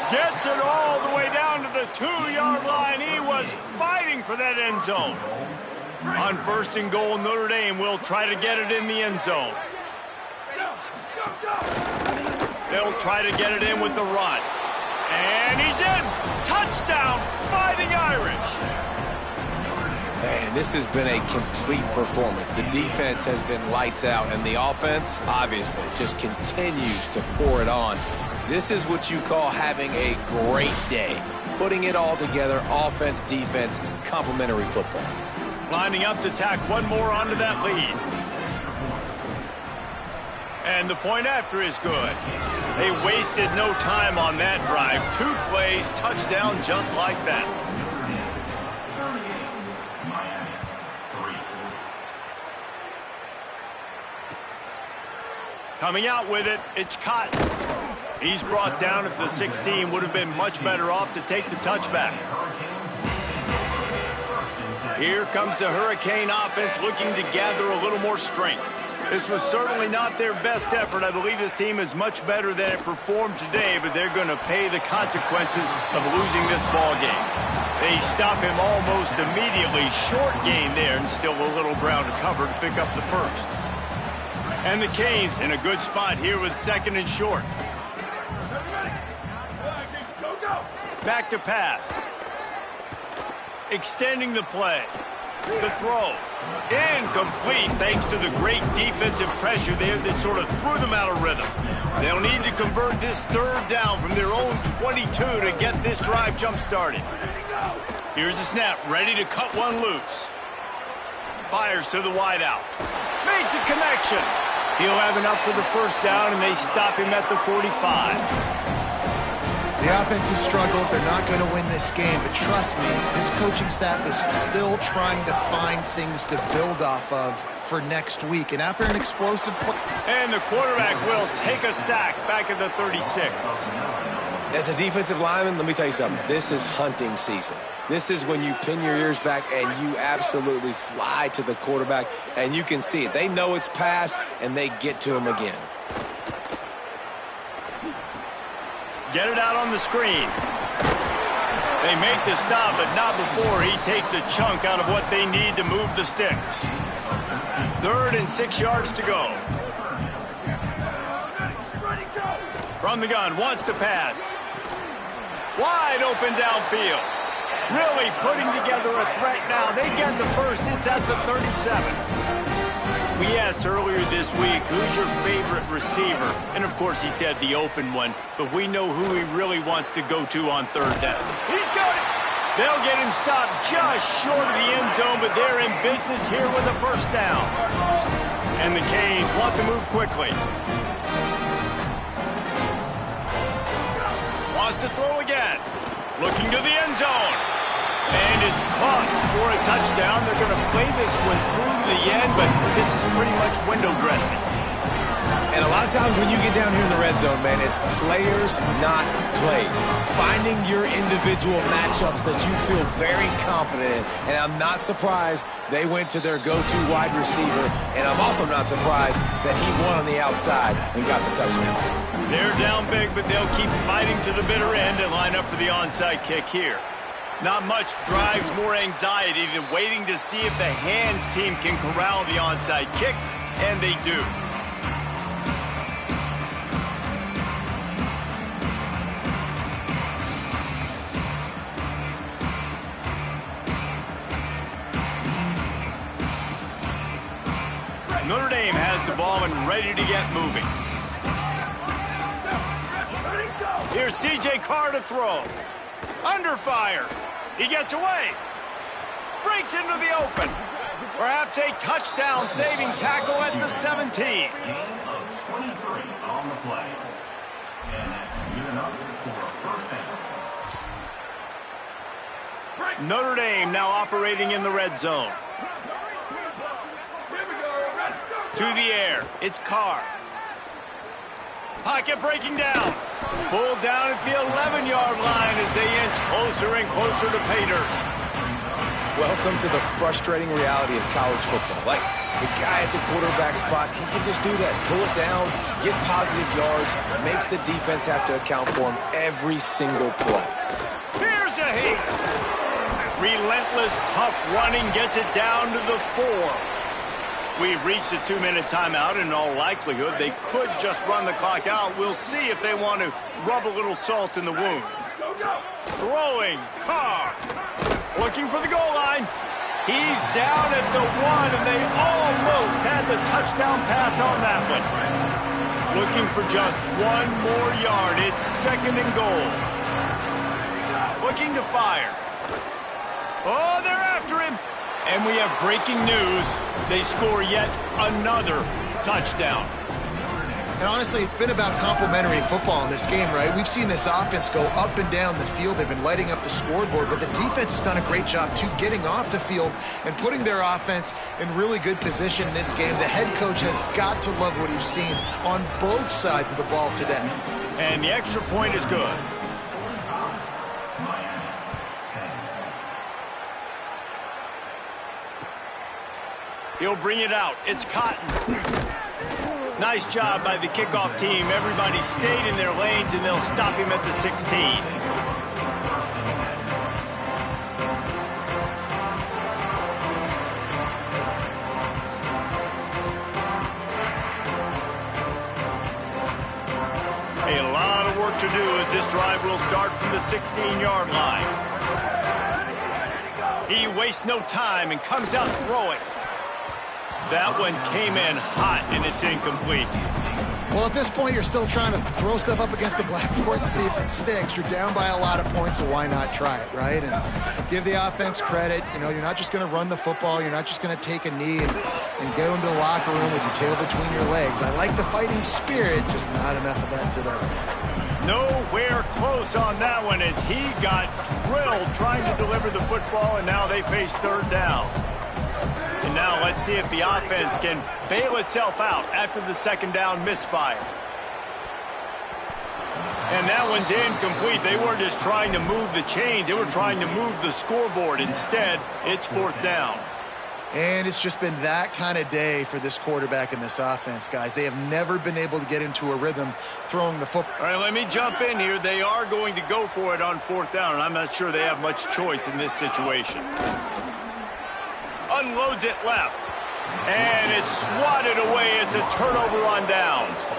Gets it all the way down to the 2-yard line. He was fighting for that end zone. On 1st and goal, Notre Dame will try to get it in the end zone. They'll try to get it in with the run. And he's in! Touchdown, Fighting Irish! Man, this has been a complete performance. The defense has been lights out, and the offense, obviously, just continues to pour it on. This is what you call having a great day. Putting it all together, offense, defense, complementary football. Lining up to tack one more onto that lead. And the point after is good. They wasted no time on that drive. 2 plays, touchdown just like that. Coming out with it, it's Cotton. He's brought down at the 16. Would have been much better off to take the touchback. Here comes the Hurricane offense looking to gather a little more strength. This was certainly not their best effort. I believe this team is much better than it performed today, but they're going to pay the consequences of losing this ball game. They stop him almost immediately. Short gain there, and still a little ground to cover to pick up the first. And the Canes in a good spot here with 2nd and short. Back to pass. Extending the play. The throw. Incomplete thanks to the great defensive pressure there that sort of threw them out of rhythm. They'll need to convert this 3rd down from their own 22 to get this drive jump-started. Here's the snap, ready to cut one loose. Fires to the wideout. Makes a connection. He'll have enough for the 1st down, and they stop him at the 45. The offense has struggled. They're not going to win this game, but trust me, this coaching staff is still trying to find things to build off of for next week. And after an explosive play... And the quarterback will take a sack back at the 36. As a defensive lineman, let me tell you something. This is hunting season. This is when you pin your ears back and you absolutely fly to the quarterback, and you can see it. They know it's pass, and they get to him again. Get it out on the screen. They make the stop, but not before he takes a chunk out of what they need to move the sticks. 3rd and 6 yards to go. From the gun, wants to pass. Wide open downfield. Really putting together a threat now. They get the first. It's at the 37. We asked earlier this week, who's your favorite receiver? And, of course, he said the open one. But we know who he really wants to go to on 3rd down. He's got it. They'll get him stopped just short of the end zone, but they're in business here with a 1st down. And the Canes want to move quickly. Wants to throw again. Looking to the end zone. And it's caught for a touchdown. They're going to play this one through to the end, but this is pretty much window dressing. And a lot of times when you get down here in the red zone, man, it's players, not plays. Finding your individual matchups that you feel very confident in. And I'm not surprised they went to their go-to wide receiver. And I'm also not surprised that he won on the outside and got the touchdown. They're down big, but they'll keep fighting to the bitter end and line up for the onside kick here. Not much drives more anxiety than waiting to see if the hands team can corral the onside kick, and they do. Notre Dame has the ball and ready to get moving. Here's C.J. Carr to throw. Under fire. He gets away. Breaks into the open. Perhaps a touchdown-saving tackle at the 17. Gain of 23 on the play. And that's good enough for a 1st down. Notre Dame now operating in the red zone. To the air. It's Carr. Pocket breaking down. Pulled down at the 11-yard line as they inch closer and closer to pay dirt. Welcome to the frustrating reality of college football. Like, the guy at the quarterback spot, he can just do that. Pull it down, get positive yards, makes the defense have to account for him every single play. Here's a heat. Relentless, tough running gets it down to the 4. We've reached a 2-minute timeout, and in all likelihood, they could just run the clock out. We'll see if they want to rub a little salt in the wound. Throwing, Carr. Looking for the goal line. He's down at the 1, and they almost had the touchdown pass on that one. Looking for just 1 more yard. It's 2nd and goal. Looking to fire. Oh, they're after him. And we have breaking news. They score yet another touchdown. And honestly, it's been about complementary football in this game, right? We've seen this offense go up and down the field. They've been lighting up the scoreboard, but the defense has done a great job, too, getting off the field and putting their offense in really good position in this game. The head coach has got to love what he's seen on both sides of the ball today. And the extra point is good. He'll bring it out. It's Cotton. Nice job by the kickoff team. Everybody stayed in their lanes, and they'll stop him at the 16. A lot of work to do as this drive will start from the 16-yard line. He wastes no time and comes out throwing. That one came in hot, and it's incomplete. Well, at this point, you're still trying to throw stuff up against the blackboard and see if it sticks. You're down by a lot of points, so why not try it, right? And give the offense credit. You know, you're not just going to run the football. You're not just going to take a knee and go into the locker room with your tail between your legs. I like the fighting spirit, just not enough of that today. Nowhere close on that one as he got drilled trying to deliver the football, and now they face 3rd down. And now let's see if the offense can bail itself out after the 2nd down misfire. And that one's incomplete. They weren't just trying to move the chains. They were trying to move the scoreboard. Instead, it's 4th down. And it's just been that kind of day for this quarterback and this offense, guys. They have never been able to get into a rhythm throwing the football. All right, let me jump in here. They are going to go for it on 4th down, and I'm not sure they have much choice in this situation. Unloads it left. And it's swatted away. It's a turnover on downs.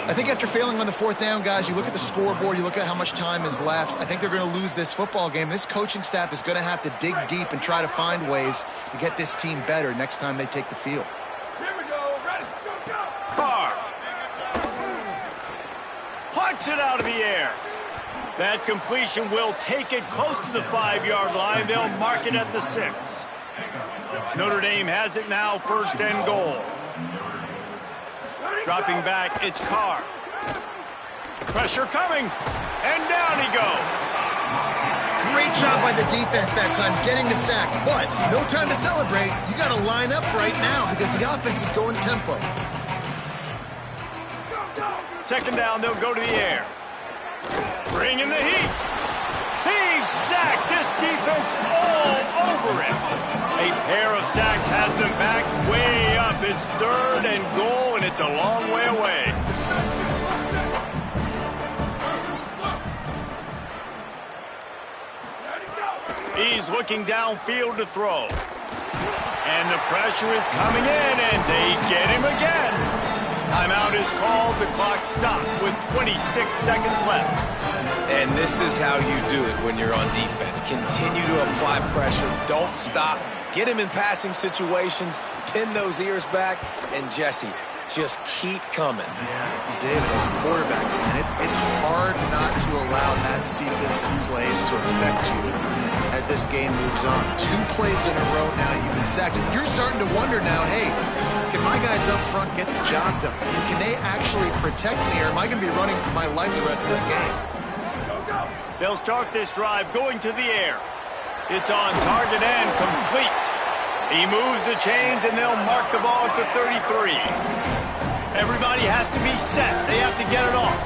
I think after failing on the 4th down, guys, you look at the scoreboard, you look at how much time is left. I think they're going to lose this football game. This coaching staff is going to have to dig deep and try to find ways to get this team better next time they take the field. Here we go. Ready, go. Carr. Plucks it out of the air. That completion will take it close to the 5-yard line. They'll mark it at the 6. Notre Dame has it now, 1st and goal. Dropping back, it's Carr. Pressure coming, and down he goes. Great job by the defense that time, getting the sack. But no time to celebrate. You got to line up right now because the offense is going tempo. 2nd down, they'll go to the air. Bringing the heat. He's sacked. This defense all over him. A pair of sacks has them back way up. It's 3rd and goal, and it's a long way away. He's looking downfield to throw. And the pressure is coming in, and they get him again. Timeout is called. The clock stopped with 26 seconds left. And this is how you do it when you're on defense. Continue to apply pressure. Don't stop. Get him in passing situations. Pin those ears back. And Jesse, just keep coming. Yeah, David, as a quarterback, man, it's hard not to allow that sequence of plays to affect you as this game moves on. 2 plays in a row now, you've been sacked. You're starting to wonder now, hey, can my guys up front get the job done? Can they actually protect me, or am I going to be running for my life the rest of this game? They'll start this drive going to the air. It's on target and complete. He moves the chains, and they'll mark the ball at the 33. Everybody has to be set. They have to get it off.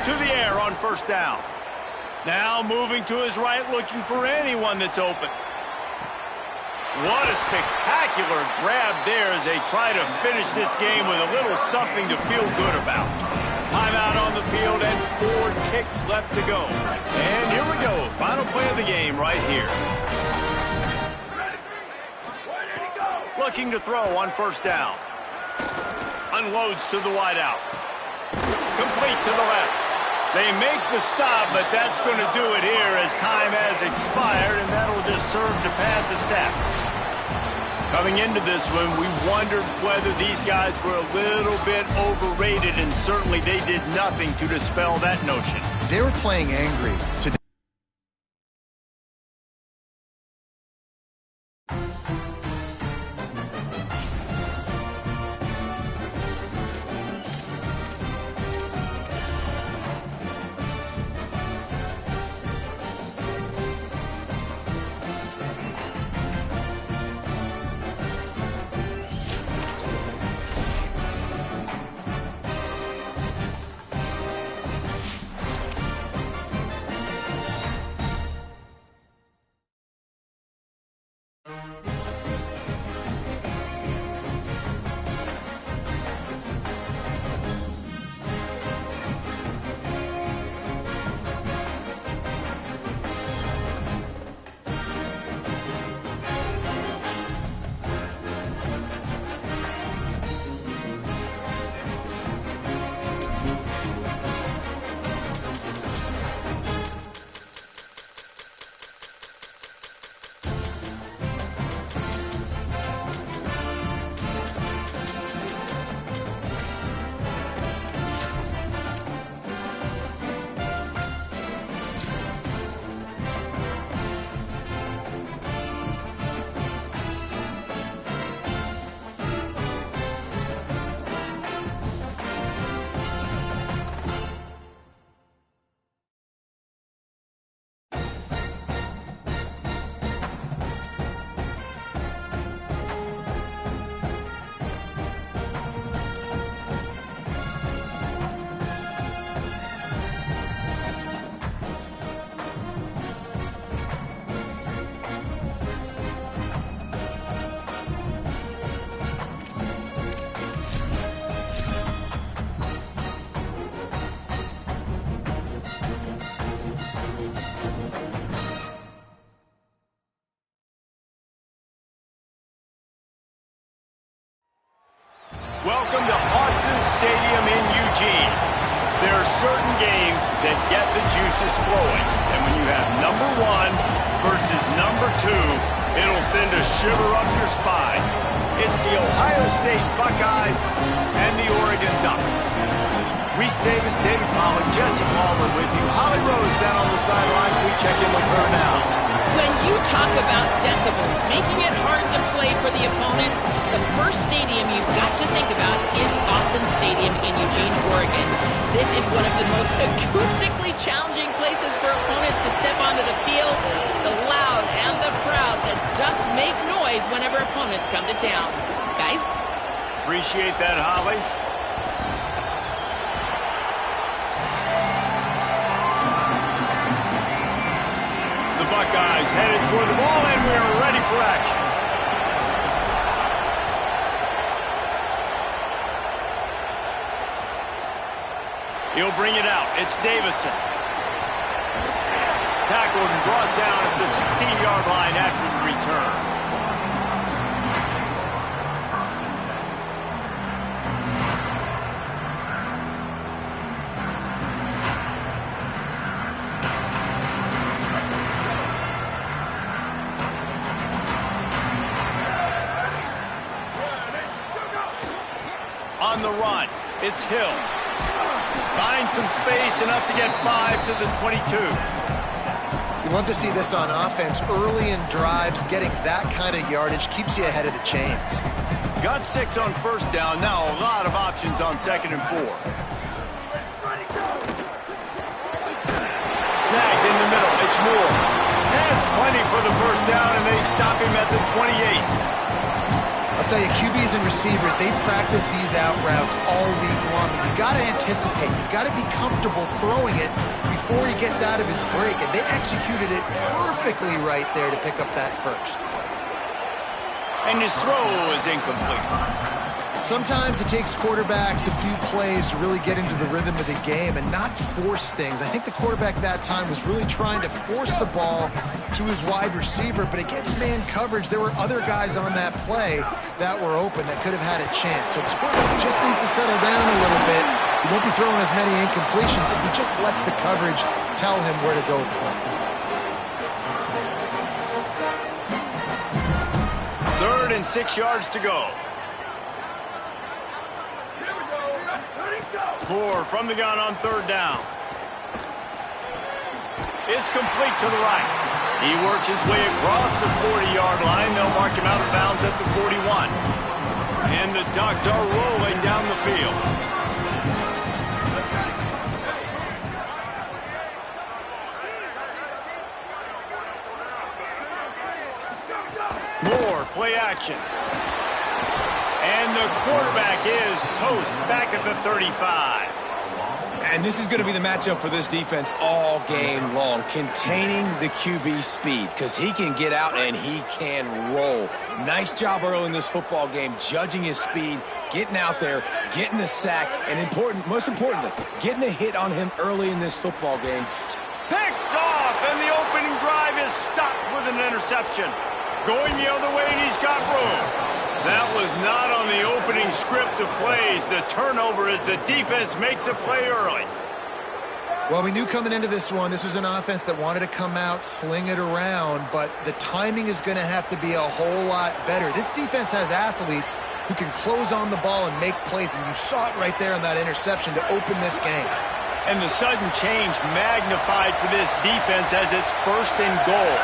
To the air on 1st down. Now moving to his right, looking for anyone that's open. What a spectacular grab there as they try to finish this game with a little something to feel good about. Timeout on the field and 4 tick 2:06 left to go. And here we go. Final play of the game right here. Looking to throw on first down. Unloads to the wideout. Complete to the left. They make the stop, but that's going to do it here as time has expired, and that'll just serve to pad the stats. Coming into this one, we wondered whether these guys were a little bit overrated, and certainly they did nothing to dispel that notion. They were playing angry today. Welcome to Autzen Stadium in Eugene. There are certain games that get the juices flowing, and when you have number one versus number two, it'll send a shiver up your spine. It's the Ohio State Buckeyes and the Oregon Ducks. Reese Davis, David Pollack, Jesse Palmer with you. Holly Rose down on the sideline. We check in with her now. When you talk about decibels, making it hard to play for the opponents, the first stadium you've got to think about is Autzen Stadium in Eugene, Oregon. This is one of the most acoustically challenging places for opponents to step onto the field. The loud and the proud, the Ducks make noise whenever opponents come to town. Guys? Appreciate that, Holly. Buckeyes headed toward the ball, and we are ready for action. He'll bring it out. It's Davison. Tackled and brought down at the 16-yard line after the return. On the run, it's Hill. Finds some space, enough to get 5 to the 22. You love to see this on offense. Early in drives, getting that kind of yardage keeps you ahead of the chains. Got 6 on first down. Now a lot of options on 2nd and 4. Snagged in the middle. It's Moore. Has plenty for the first down, and they stop him at the 28. I'll tell you, QBs and receivers, they practice these out routes all week long. You've got to anticipate. You've got to be comfortable throwing it before he gets out of his break. And they executed it perfectly right there to pick up that first. And his throw is incomplete. Sometimes it takes quarterbacks a few plays to really get into the rhythm of the game and not force things. I think the quarterback that time was really trying to force the ball to his wide receiver, but against man coverage, there were other guys on that play that were open that could have had a chance. So this quarterback just needs to settle down a little bit. He won't be throwing as many incompletions if he just lets the coverage tell him where to go with the ball. 3rd and 6 yards to go. Moore from the gun on 3rd down. It's complete to the right. He works his way across the 40-yard line. They'll mark him out of bounds at the 41. And the Ducks are rolling down the field. Moore, play action. And the quarterback is toast back at the 35. And this is going to be the matchup for this defense all game long, containing the QB speed, because he can get out and he can roll. Nice job early in this football game, judging his speed, getting out there, getting the sack, and most importantly, getting a hit on him early in this football game. Picked off, and the opening drive is stopped with an interception. Going the other way, and he's got room. That was not on the opening script of plays. The turnover as the defense makes a play early. Well, we knew coming into this one, this was an offense that wanted to come out, sling it around, but the timing is going to have to be a whole lot better. This defense has athletes who can close on the ball and make plays, and you saw it right there on that interception to open this game. And the sudden change magnified for this defense as it's 1st and goal.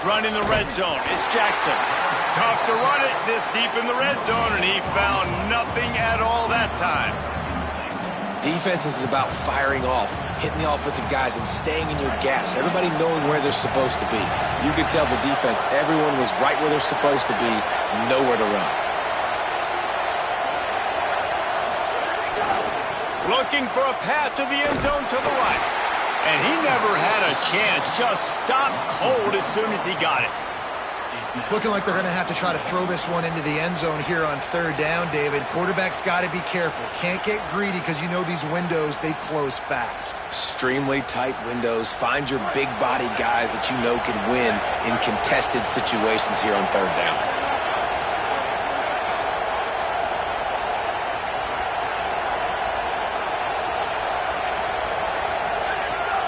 Run in the red zone. It's Jackson. Tough to run it this deep in the red zone, and he found nothing at all that time. Defense is about firing off, hitting the offensive guys, and staying in your gaps. Everybody knowing where they're supposed to be. You could tell the defense, everyone was right where they're supposed to be, nowhere to run. Looking for a path to the end zone to the right. And he never had a chance, just stopped cold as soon as he got it. It's looking like they're going to have to try to throw this one into the end zone here on 3rd down, David. Quarterback's got to be careful. Can't get greedy because you know these windows, they close fast. Extremely tight windows. Find your big body guys that you know can win in contested situations here on 3rd down.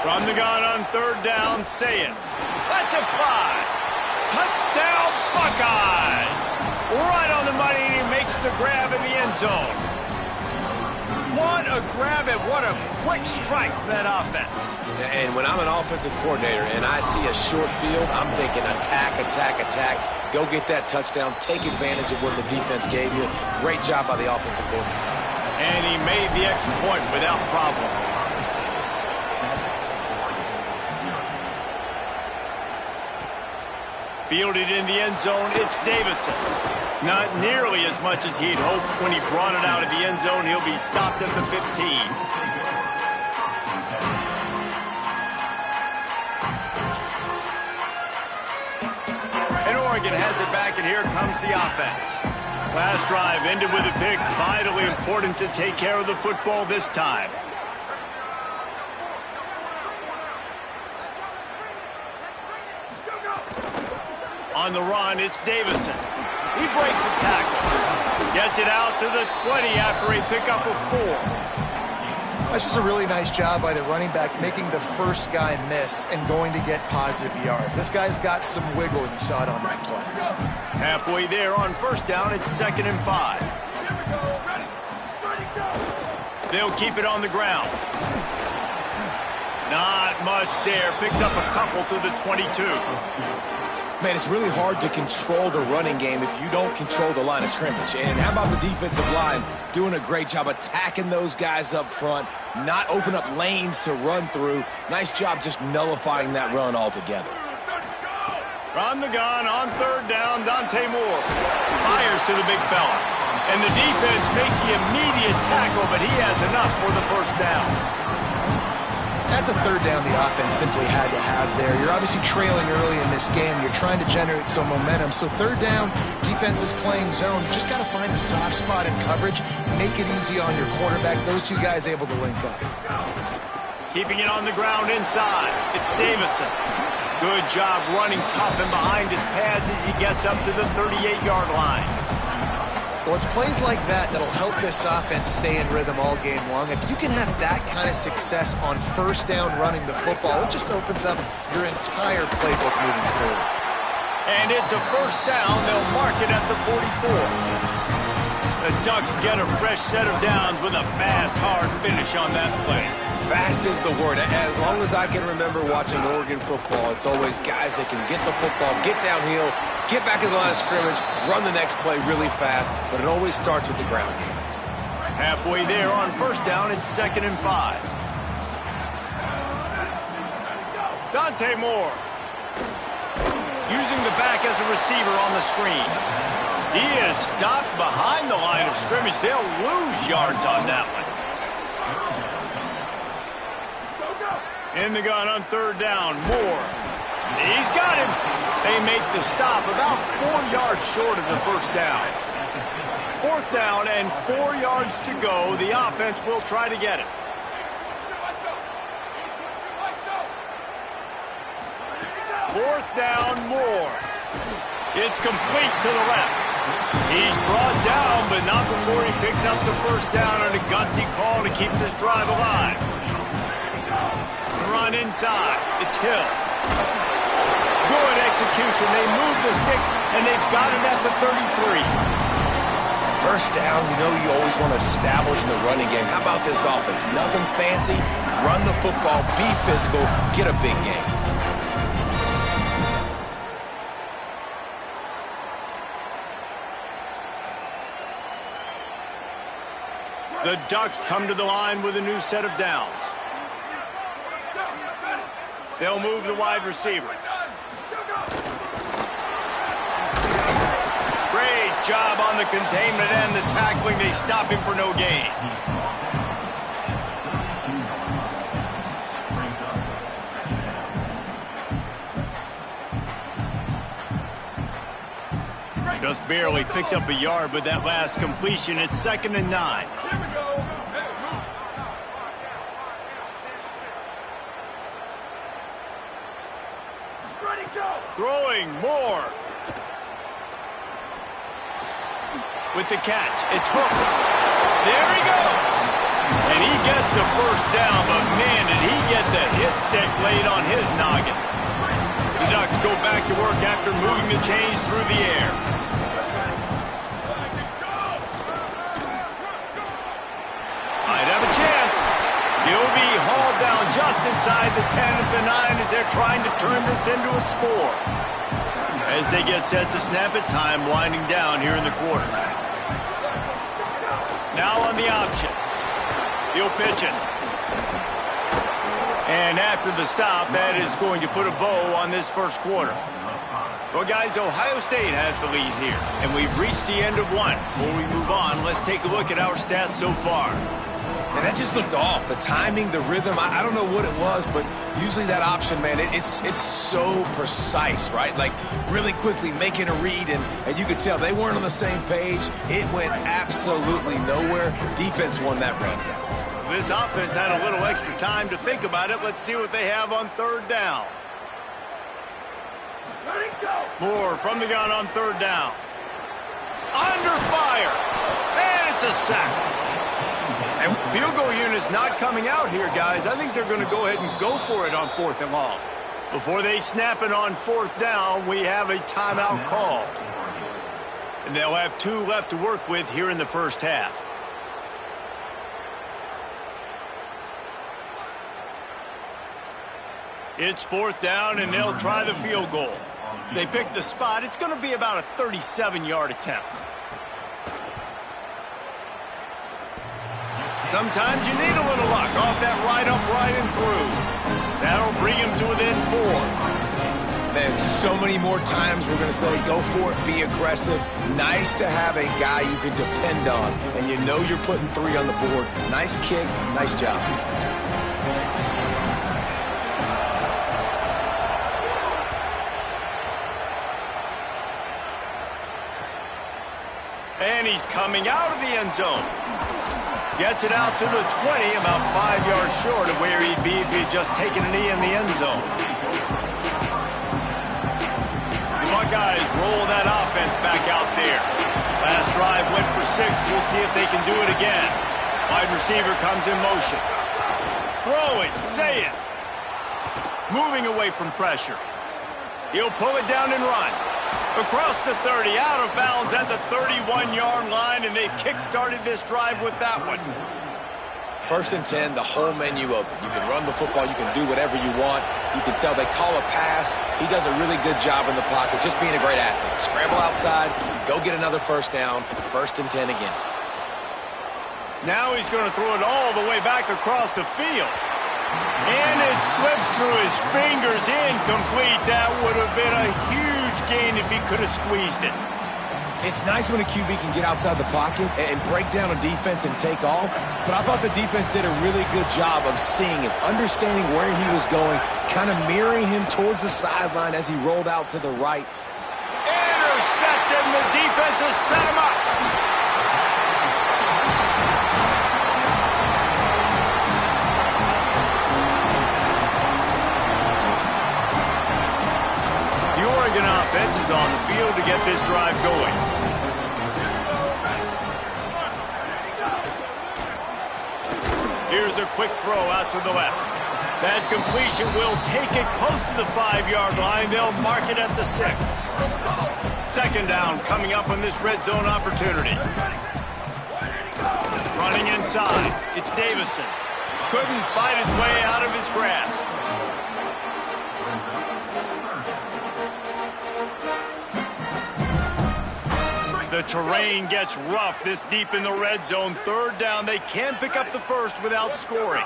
From the gun on 3rd down, Sayin. That's a fly. Touchdown, Buckeyes! Right on the money, and he makes the grab in the end zone. What a grab and what a quick strike from that offense. And when I'm an offensive coordinator and I see a short field, I'm thinking attack, attack, attack. Go get that touchdown. Take advantage of what the defense gave you. Great job by the offensive coordinator. And he made the extra point without problem. Fielded in the end zone, it's Davison. Not nearly as much as he'd hoped when he brought it out of the end zone. He'll be stopped at the 15. And Oregon has it back, and here comes the offense. Last drive ended with a pick. Vitally important to take care of the football this time. On the run, it's Davison. He breaks a tackle. Gets it out to the 20 after a pickup of 4. That's just a really nice job by the running back making the first guy miss and going to get positive yards. This guy's got some wiggle, and you saw it on that play. Halfway there on 1st down, it's 2nd and 5. They'll keep it on the ground. Not much there. Picks up a couple to the 22. Man, it's really hard to control the running game if you don't control the line of scrimmage. And how about the defensive line doing a great job attacking those guys up front, not open up lanes to run through. Nice job just nullifying that run altogether. From the gun on 3rd down, Dante Moore fires to the big fella. And the defense makes the immediate tackle, but he has enough for the 1st down. That's a third down the offense simply had to have there. You're obviously trailing early in this game. You're trying to generate some momentum. So third down, defense is playing zone. You just got to find a soft spot in coverage, make it easy on your quarterback. Those two guys able to link up. Keeping it on the ground inside. It's Davison. Good job running tough and behind his pads as he gets up to the 38-yard line. Well, it's plays like that that'll help this offense stay in rhythm all game long. If you can have that kind of success on first down running the football, it just opens up your entire playbook moving forward. And it's a first down. They'll mark it at the 44. The Ducks get a fresh set of downs with a fast, hard finish on that play. Fast is the word. As long as I can remember watching Oregon football, it's always guys that can get the football, get downhill, get back in the line of scrimmage, run the next play really fast, but it always starts with the ground game. Halfway there on first down, it's 2nd and 5. Dante Moore. Using the back as a receiver on the screen. He is stopped behind the line of scrimmage. They'll lose yards on that one. In the gun on third down, Moore. He's got him. They make the stop about 4 yards short of the first down. 4th down and 4 yards to go. The offense will try to get it. Fourth down, Moore. It's complete to the left. He's brought down, but not before he picks up the first down on a gutsy call to keep this drive alive. Run inside. It's Hill. Good execution. They move the sticks, and they've got it at the 33. First down, you know you always want to establish the running game. How about this offense? Nothing fancy. Run the football, be physical, get a big game. The Ducks come to the line with a new set of downs. They'll move the wide receiver. Great job on the containment and the tackling. They stop him for no gain. Just barely picked up a yard with that last completion. It's 2nd and 9. Here we go. Ready, go. Throwing Moore. With the catch, it's Hooks. There he goes. And he gets the first down, but man, did he get the hit stick laid on his noggin. The Ducks go back to work after moving the chains through the air. Might have a chance. He'll be hauled down just inside the 10 at the 9 as they're trying to turn this into a score. As they get set to snap it, time winding down here in the quarter. Now on the option. He'll pitch it. And after the stop, that is going to put a bow on this first quarter. Well, guys, Ohio State has the lead here, and we've reached the end of one. Before we move on, let's take a look at our stats so far. And that just looked off. The timing, the rhythm, I don't know what it was, but usually that option, man, it's so precise, right? Like, really quickly making a read, and you could tell they weren't on the same page. It went absolutely nowhere. Defense won that round. This offense had a little extra time to think about it. Let's see what they have on third down. Ready, go. Moore from the gun on third down. Under fire. And it's a sack. And field goal unit's not coming out here, guys. I think they're going to go ahead and go for it on 4th and long. Before they snap it on 4th down, we have a timeout call. And they'll have 2 left to work with here in the first half. It's 4th down, and they'll try the field goal. They pick the spot. It's going to be about a 37-yard attempt. Sometimes you need a little luck off that right upright and through. That'll bring him to within 4. Man, so many more times we're going to say go for it, be aggressive. Nice to have a guy you can depend on, and you know you're putting 3 on the board. Nice kick, nice job. And he's coming out of the end zone. Gets it out to the 20, about 5 yards short of where he'd be if he had just taken a knee in the end zone. The Buckeyes roll that offense back out there. Last drive went for 6. We'll see if they can do it again. Wide receiver comes in motion. Throwing, say it. Moving away from pressure. He'll pull it down and run. Across the 30, out of bounds at the 31-yard line, and they kick-started this drive with that one. 1st and 10, the whole menu open. You can run the football, you can do whatever you want. You can tell they call a pass. He does a really good job in the pocket, just being a great athlete. Scramble outside, go get another 1st down, 1st and 10 again. Now he's going to throw it all the way back across the field. And it slips through his fingers, incomplete. That would have been a huge gain if he could have squeezed it. It's nice when a QB can get outside the pocket and break down a defense and take off, but I thought the defense did a really good job of seeing it, understanding where he was going, kind of mirroring him towards the sideline as he rolled out to the right. Intercepted, and the defense has set him up. Offense is on the field to get this drive going. Here's a quick throw out to the left. That completion will take it close to the 5-yard line. They'll mark it at the 6. 2nd down coming up on this red zone opportunity. Running inside. It's Davison. Couldn't fight his way out of his grasp. The terrain gets rough this deep in the red zone. 3rd down. They can pick up the 1st without scoring.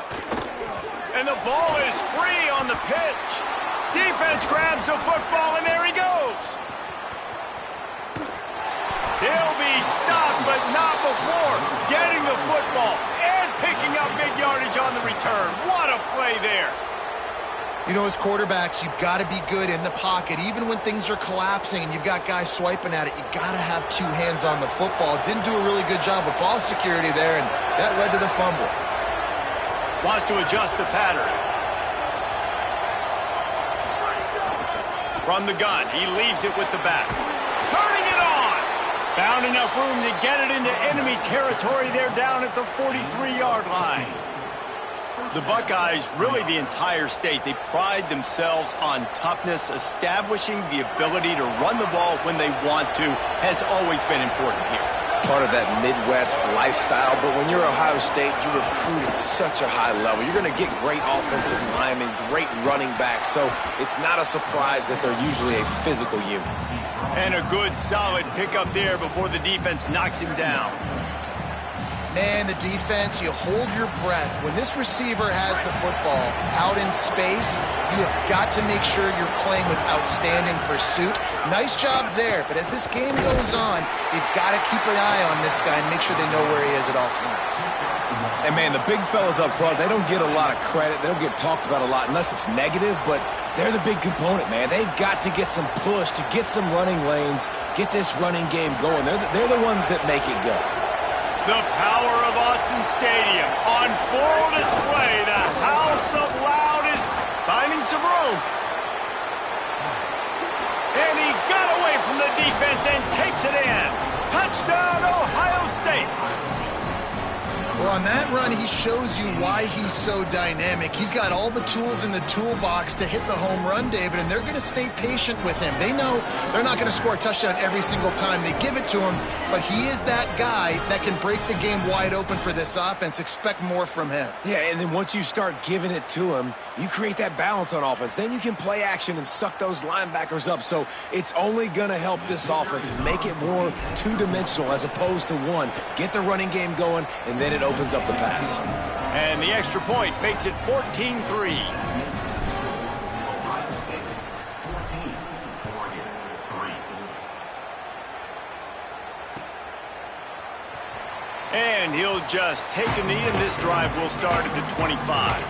And the ball is free on the pitch. Defense grabs the football, and there he goes. He'll be stopped, but not before getting the football and picking up big yardage on the return. What a play there. You know, as quarterbacks, you've got to be good in the pocket. Even when things are collapsing and you've got guys swiping at it, you've got to have 2 hands on the football. Didn't do a really good job of ball security there, and that led to the fumble. Wants to adjust the pattern. From the gun, he leaves it with the back. Turning it on! Found enough room to get it into enemy territory there down at the 43-yard line. The Buckeyes, really the entire state, they pride themselves on toughness. Establishing the ability to run the ball when they want to has always been important here. Part of that Midwest lifestyle, but when you're Ohio State, you recruit at such a high level. You're going to get great offensive linemen, great running backs, so it's not a surprise that they're usually a physical unit. And a good, solid pickup there before the defense knocks him down. Man, the defense, you hold your breath. When this receiver has the football out in space, you have got to make sure you're playing with outstanding pursuit. Nice job there, but as this game goes on, you've got to keep an eye on this guy and make sure they know where he is at all times. And, man, the big fellas up front, they don't get a lot of credit. They don't get talked about a lot unless it's negative, but they're the big component, man. They've got to get some push, to get some running lanes, get this running game going. They're the ones that make it go. The power of Autzen Stadium on full display. The House of Loud is finding some room. And he got away from the defense and takes it in. Touchdown, Ohio State. Well, on that run, he shows you why he's so dynamic. He's got all the tools in the toolbox to hit the home run, David, and they're going to stay patient with him. They know they're not going to score a touchdown every single time they give it to him, but he is that guy that can break the game wide open for this offense. Expect more from him. Yeah, and then once you start giving it to him, you create that balance on offense. Then you can play action and suck those linebackers up. So it's only going to help this offense make it more two-dimensional as opposed to one. Get the running game going, and then it opens up the pass. And the extra point makes it 14-3. And he'll just take a knee, and this drive will start at the 25.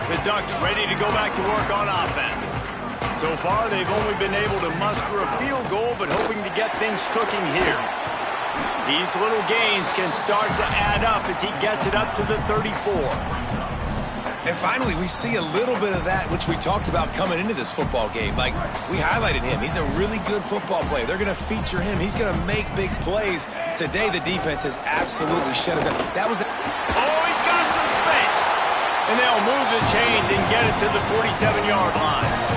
The Ducks ready to go back to work on offense. So far, they've only been able to muster a field goal, but hoping to get things cooking here. These little gains can start to add up as he gets it up to the 34. And finally, we see a little bit of that, which we talked about coming into this football game. Like, we highlighted him. He's a really good football player. They're going to feature him. He's going to make big plays. Today, the defense has absolutely shut him down. That was... Oh, he's got some space. And they'll move the chains and get it to the 47-yard line.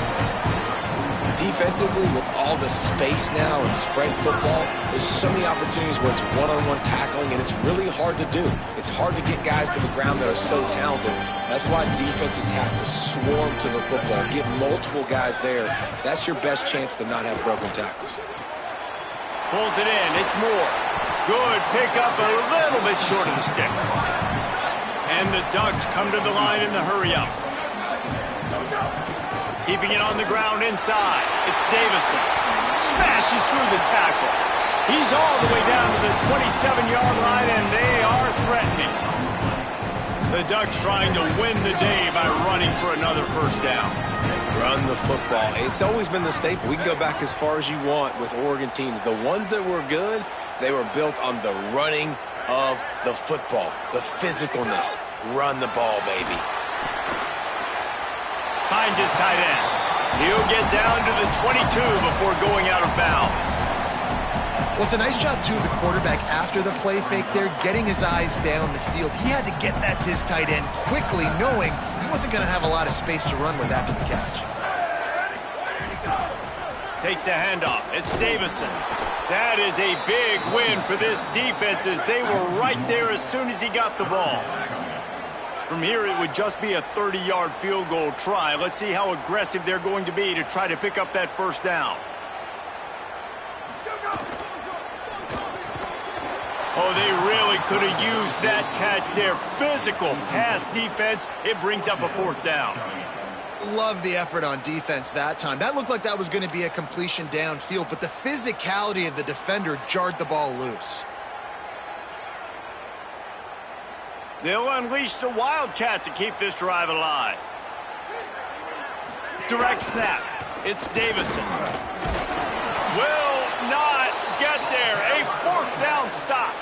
Defensively, with all the space now and spread football, there's so many opportunities where it's one-on-one tackling, and it's really hard to do. It's hard to get guys to the ground that are so talented. That's why defenses have to swarm to the football, get multiple guys there. That's your best chance to not have broken tackles. Pulls it in. It's Moore. Good pickup, a little bit short of the sticks. And the Ducks come to the line in the hurry-up. Keeping it on the ground inside. It's Davison. Smashes through the tackle. He's all the way down to the 27-yard line, and they are threatening. The Ducks trying to win the day by running for another first down. Run the football. It's always been the staple. We can go back as far as you want with Oregon teams. The ones that were good, they were built on the running of the football, the physicalness. Run the ball, baby. Finds his tight end. He'll get down to the 22 before going out of bounds. Well, it's a nice job, too, of the quarterback after the play fake there, getting his eyes down the field. He had to get that to his tight end quickly, knowing he wasn't going to have a lot of space to run with after the catch. Takes the handoff. It's Davison. That is a big win for this defense as they were right there as soon as he got the ball. From here, it would just be a 30-yard field goal try. Let's see how aggressive they're going to be to try to pick up that first down. Oh, they really could have used that catch there. Physical pass defense. It brings up a fourth down. Love the effort on defense that time. That looked like that was going to be a completion downfield, but the physicality of the defender jarred the ball loose. They'll unleash the Wildcat to keep this drive alive. Direct snap. It's Davison. Will not get there. A fourth down stop.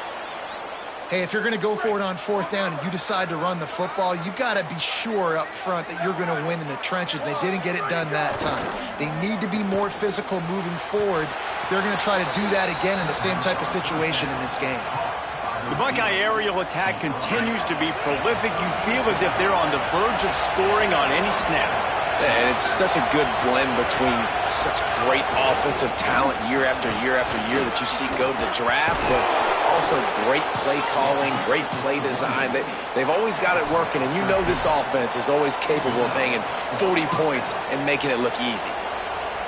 Hey, if you're going to go for it on fourth down and you decide to run the football, you've got to be sure up front that you're going to win in the trenches. They didn't get it done that time. They need to be more physical moving forward. They're going to try to do that again in the same type of situation in this game. The Buckeye aerial attack continues to be prolific. You feel as if they're on the verge of scoring on any snap. And it's such a good blend between such great offensive talent year after year after year that you see go to the draft, but also great play calling, great play design. They've always got it working, and you know this offense is always capable of hanging 40 points and making it look easy.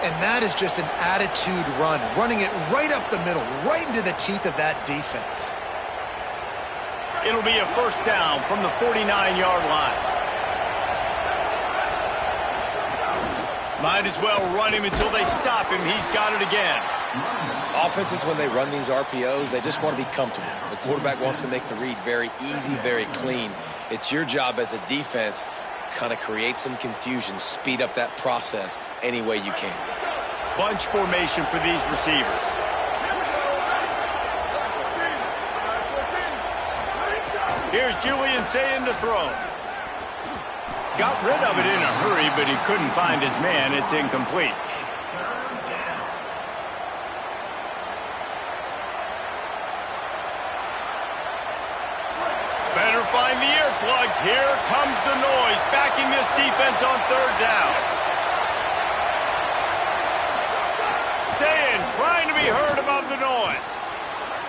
And that is just an attitude run, running it right up the middle, right into the teeth of that defense. It'll be a first down from the 49-yard line. Might as well run him until they stop him. He's got it again. Offenses, when they run these RPOs, they just want to be comfortable. The quarterback wants to make the read very easy, very clean. It's your job as a defense kind of create some confusion, speed up that process any way you can. Bunch formation for these receivers. Here's Julian saying to throw. Got rid of it in a hurry, but he couldn't find his man. It's incomplete. Better find the earplugs. Here comes the noise, backing this defense on third down. Saying, trying to be heard above the noise.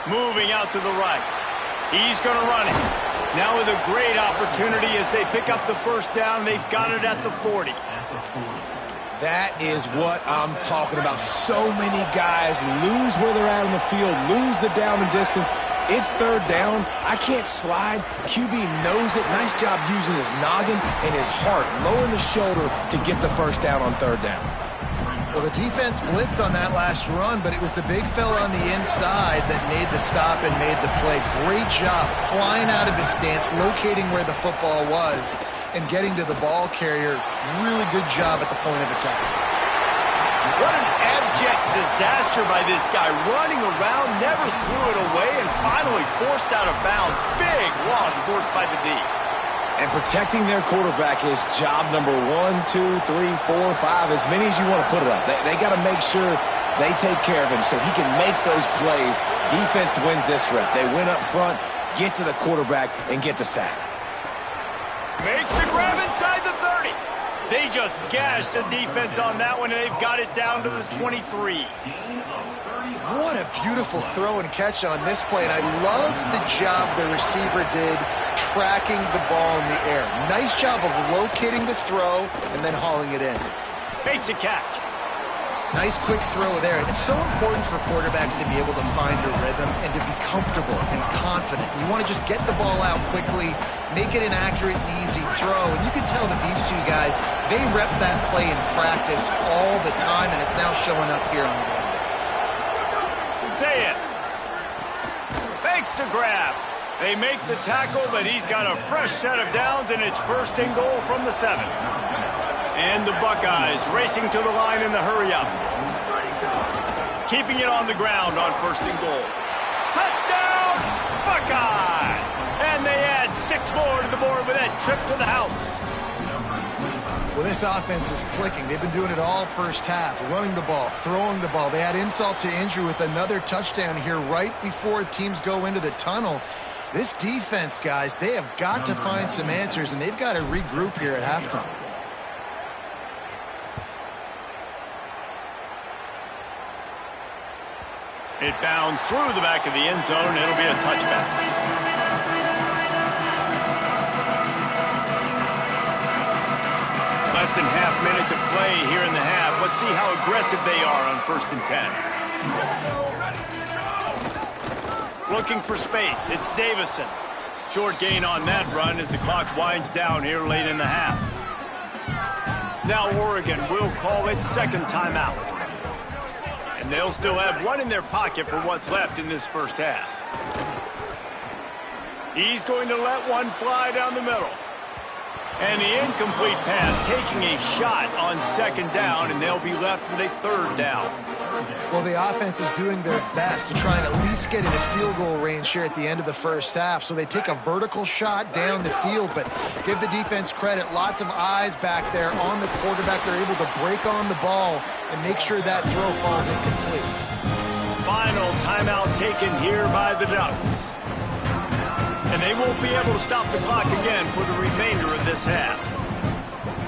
Moving out to the right. He's going to run it. Now with a great opportunity as they pick up the first down. They've got it at the 40. That is what I'm talking about. So many guys lose where they're at on the field, lose the down and distance. It's third down. I can't slide. QB knows it. Nice job using his noggin and his heart, lowering the shoulder to get the first down on third down. Well, the defense blitzed on that last run, but it was the big fella on the inside that made the stop and made the play. Great job flying out of his stance, locating where the football was, and getting to the ball carrier. Really good job at the point of attack. What an abject disaster by this guy. Running around, never threw it away, and finally forced out of bounds. Big loss forced by the D. And protecting their quarterback is job number 1, 2, 3, 4, 5, as many as you want to put it up. They got to make sure they take care of him so he can make those plays. Defense wins this rep. They win up front, get to the quarterback, and get the sack. Makes the grab inside the 30. They just gashed the defense on that one, and they've got it down to the 23. What a beautiful throw and catch on this play, and I love the job the receiver did tracking the ball in the air. Nice job of locating the throw and then hauling it in. Makes a catch. Nice quick throw there. And it's so important for quarterbacks to be able to find a rhythm and to be comfortable and confident. You want to just get the ball out quickly, make it an accurate and easy throw. And you can tell that these two guys, they rep that play in practice all the time, and it's now showing up here on the game. Say it. Makes the grab. They make the tackle, but he's got a fresh set of downs, and it's first and goal from the 7. And the Buckeyes racing to the line in the hurry-up. Keeping it on the ground on first and goal. Touchdown, Buckeye! And they add 6 more to the board with that trip to the house. Well, this offense is clicking. They've been doing it all first half, running the ball, throwing the ball. They add insult to injury with another touchdown here right before teams go into the tunnel. This defense, guys, they have got to find some answers, and they've got to regroup here at halftime. It bounds through the back of the end zone. It'll be a touchback. Less than half minute to play here in the half. Let's see how aggressive they are on 1st and 10. Looking for space. It's Davison. Short gain on that run as the clock winds down here late in the half. Now Oregon will call its second timeout. And they'll still have one in their pocket for what's left in this first half. He's going to let one fly down the middle. And the incomplete pass taking a shot on 2nd down, and they'll be left with a 3rd down. Well, the offense is doing their best to try and at least get into field goal range here at the end of the first half. So they take a vertical shot down the field, but give the defense credit. Lots of eyes back there on the quarterback. They're able to break on the ball and make sure that throw falls incomplete. Final timeout taken here by the Ducks. And they won't be able to stop the clock again for the remainder of this half.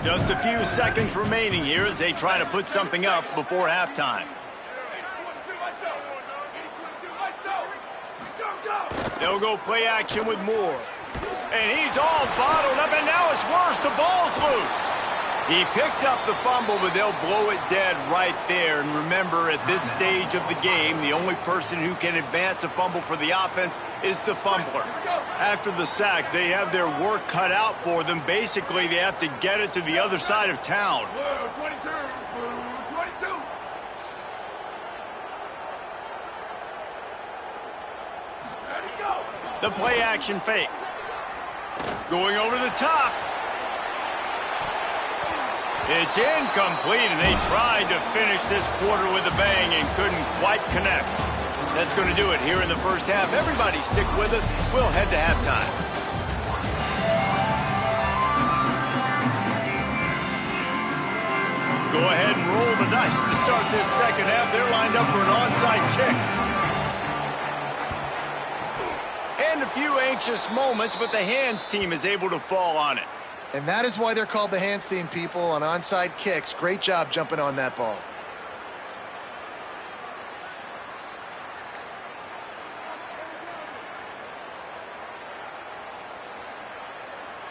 Just a few seconds remaining here as they try to put something up before halftime. They'll go play action with Moore. And he's all bottled up, and now it's worse. The ball's loose. He picks up the fumble, but they'll blow it dead right there. And remember, at this stage of the game, the only person who can advance a fumble for the offense is the fumbler. After the sack, they have their work cut out for them. Basically, they have to get it to the other side of town. Blue 22, blue 22. Ready, go. The play action fake. Going over the top. It's incomplete, and they tried to finish this quarter with a bang and couldn't quite connect. That's going to do it here in the first half. Everybody stick with us. We'll head to halftime. Go ahead and roll the dice to start this second half. They're lined up for an onside kick. And a few anxious moments, but the hands team is able to fall on it. And that is why they're called the hands team, people, on onside kicks. Great job jumping on that ball.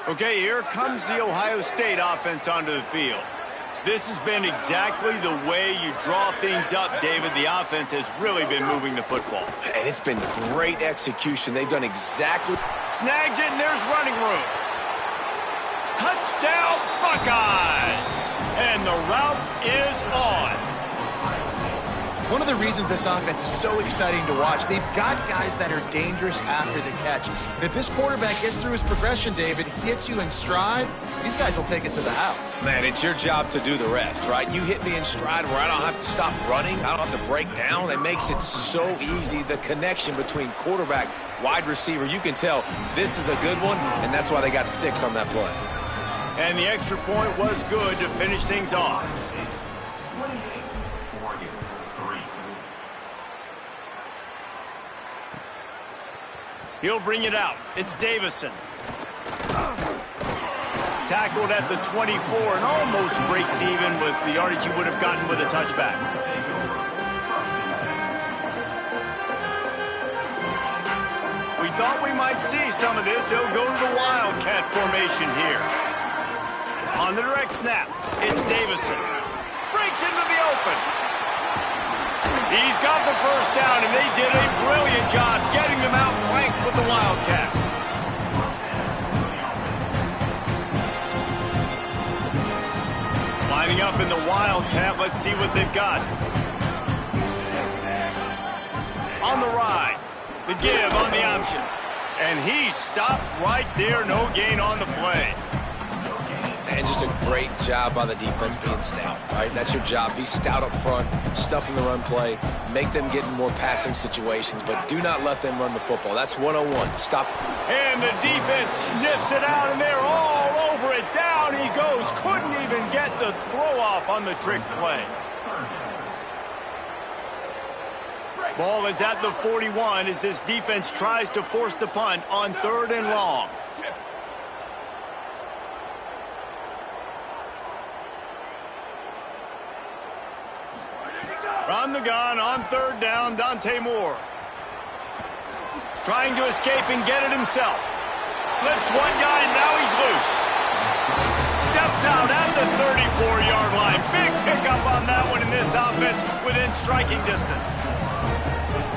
Okay, here comes the Ohio State offense onto the field. This has been exactly the way you draw things up, David. The offense has really been moving the football. And it's been great execution. They've done exactly... Snags it, and there's running room. Touchdown, Buckeyes! And the route is on. One of the reasons this offense is so exciting to watch, they've got guys that are dangerous after the catch. And if this quarterback gets through his progression, David, hits you in stride, these guys will take it to the house. Man, it's your job to do the rest, right? You hit me in stride where I don't have to stop running. I don't have to break down. It makes it so easy. The connection between quarterback, wide receiver, you can tell this is a good one, and that's why they got 6 on that play. And the extra point was good to finish things off. 28, Oregon, 3. He'll bring it out. It's Davison. Tackled at the 24 and almost breaks even with the yardage he would have gotten with a touchback. We thought we might see some of this. They'll go to the Wildcat formation here. On the direct snap, it's Davison. Breaks into the open. He's got the first down, and they did a brilliant job getting them out flanked with the Wildcat. Lining up in the Wildcat, let's see what they've got. On the ride, the give on the option. And he stopped right there, no gain on the play. And just a great job by the defense being stout, right? That's your job. Be stout up front, stuff in the run play, make them get in more passing situations, but do not let them run the football. That's 101. Stop. And the defense sniffs it out, and they're all over it. Down he goes. Couldn't even get the throw off on the trick play. Ball is at the 41 as this defense tries to force the punt on 3rd and long. On the gun, on 3rd down, Dante Moore. Trying to escape and get it himself. Slips one guy, and now he's loose. Steps out at the 34-yard line. Big pickup on that one in this offense within striking distance.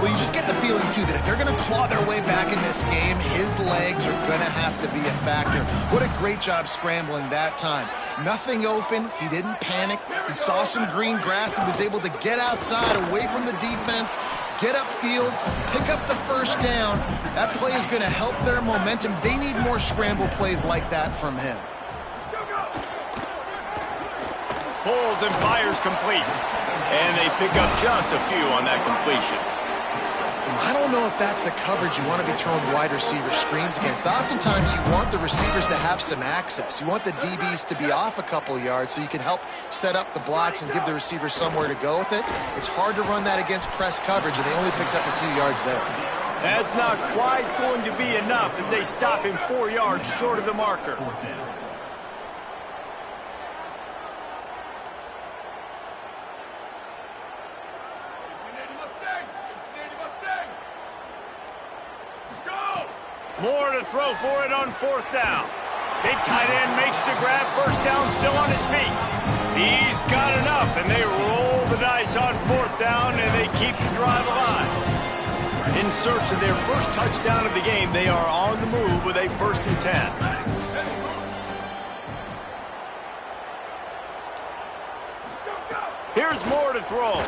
Well, you just get the feeling, too, that if they're going to claw their way back in this game, his legs are going to have to be a factor. What a great job scrambling that time. Nothing open. He didn't panic. He saw some green grass and was able to get outside, away from the defense, get upfield, pick up the first down. That play is going to help their momentum. They need more scramble plays like that from him. Pulls and fires complete. And they pick up just a few on that completion. I don't know if that's the coverage you want to be throwing wide receiver screens against. Oftentimes, you want the receivers to have some access. You want the DBs to be off a couple yards so you can help set up the blocks and give the receiver somewhere to go with it. It's hard to run that against press coverage, and they only picked up a few yards there. That's not quite going to be enough as they stop him 4 yards short of the marker. Moore to throw for it on 4th down. Big tight end makes the grab. First down, still on his feet. He's got enough, and they roll the dice on 4th down, and they keep the drive alive. In search of their first touchdown of the game, they are on the move with a 1st and 10. Here's Moore to throw.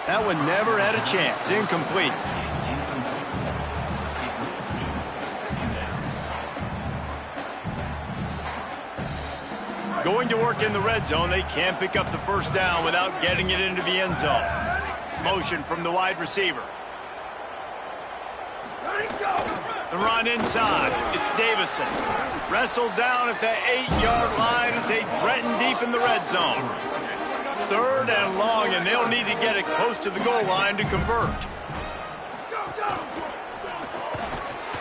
That one never had a chance. Incomplete. Going to work in the red zone. They can't pick up the first down without getting it into the end zone. Motion from the wide receiver. The run inside. It's Davison. Wrestled down at the 8-yard line as they threaten deep in the red zone. 3rd and long, and they'll need to get it close to the goal line to convert.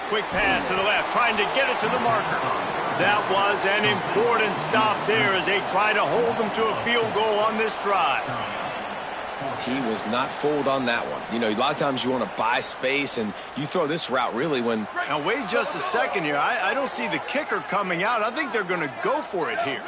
Quick pass to the left, trying to get it to the marker. That was an important stop there as they try to hold them to a field goal on this drive. He was not fooled on that one. You know, a lot of times you want to buy space, and you throw this route really when... Now, wait just a second here. I don't see the kicker coming out. I think they're going to go for it here.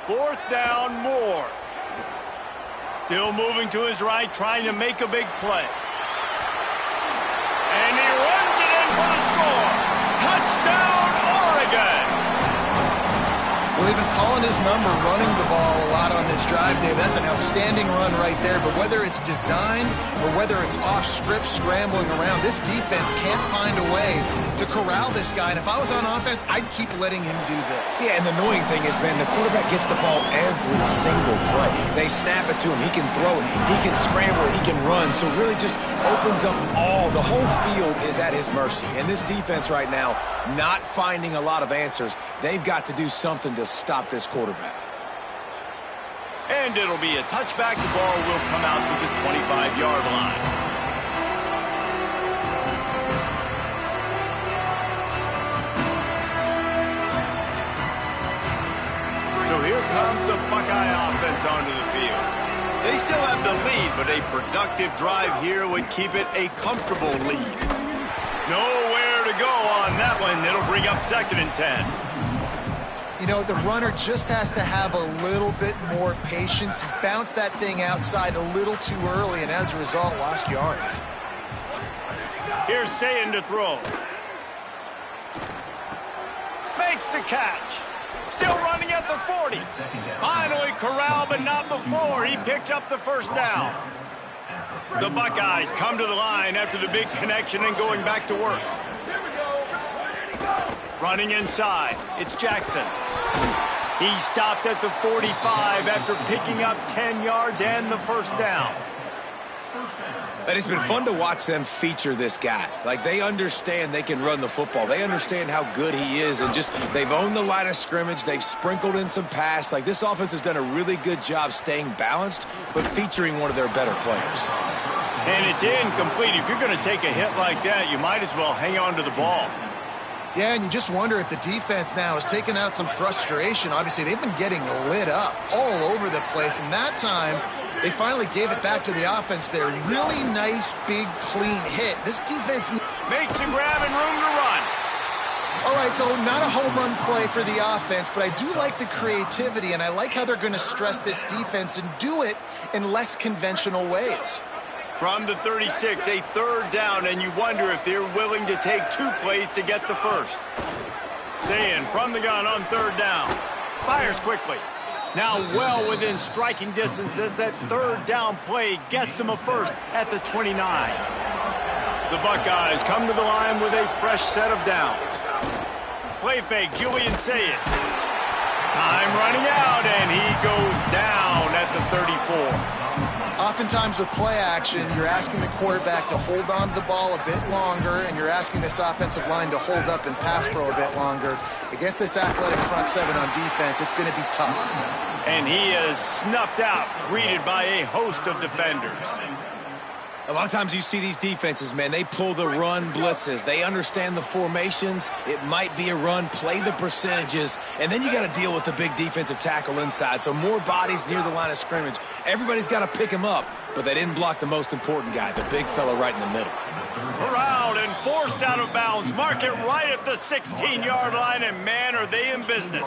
Fourth down, Moore. Still moving to his right, trying to make a big play. And he runs it in for the score. Touchdown, Oregon! Well, even calling his number, running the ball a lot on this drive, Dave, that's an outstanding run right there. But whether it's designed or whether it's off script, scrambling around, this defense can't find a way to corral this guy. And if I was on offense, I'd keep letting him do this. Yeah, and the annoying thing is, man, the quarterback gets the ball every single play. They snap it to him. He can throw it. He can scramble it. He can run. So really just opens up the whole field is at his mercy. And this defense right now, not finding a lot of answers. They've got to do something to stop this quarterback. And it'll be a touchback. The ball will come out to the 25-yard line. So here comes the Buckeye offense onto the field. They still have the lead, but a productive drive here would keep it a comfortable lead. Nowhere to go on that one. It'll bring up 2nd and 10. You know, the runner just has to have a little bit more patience. He bounced that thing outside a little too early, and as a result, lost yards. Here's Sayin to throw. Makes the catch. Still running at the 40. Finally corralled, but not before. He picks up the 1st down. The Buckeyes come to the line after the big connection and going back to work. Running inside, it's Jackson. He stopped at the 45 after picking up 10 yards and the 1st down. And it's been fun to watch them feature this guy. Like, they understand they can run the football. They understand how good he is, and just they've owned the line of scrimmage. They've sprinkled in some pass. Like, this offense has done a really good job staying balanced, but featuring one of their better players. And it's incomplete. If you're going to take a hit like that, you might as well hang on to the ball. Yeah, and you just wonder if the defense now is taking out some frustration. Obviously, they've been getting lit up all over the place, and that time they finally gave it back to the offense there. Really nice, big, clean hit. This defense makes a grab and room to run. All right, so not a home run play for the offense, but I do like the creativity, and I like how they're going to stress this defense and do it in less conventional ways. From the 36, a 3rd down, and you wonder if they're willing to take 2 plays to get the 1st. Sayin from the gun on 3rd down. Fires quickly. Now well within striking distance as that 3rd down play gets them a 1st at the 29. The Buckeyes come to the line with a fresh set of downs. Play fake, Julian Sayin. Time running out, and he goes down at the 34. Oftentimes with play action, you're asking the quarterback to hold on to the ball a bit longer, and you're asking this offensive line to hold up and pass pro a bit longer. Against this athletic front 7 on defense, it's going to be tough. And he is snuffed out, greeted by a host of defenders. A lot of times you see these defenses, man, they pull the run blitzes. They understand the formations. It might be a run, play the percentages, and then you got to deal with the big defensive tackle inside. So more bodies near the line of scrimmage. Everybody's got to pick him up, but they didn't block the most important guy, the big fella right in the middle. Corralled and forced out of bounds. Mark it right at the 16-yard line, and man, are they in business.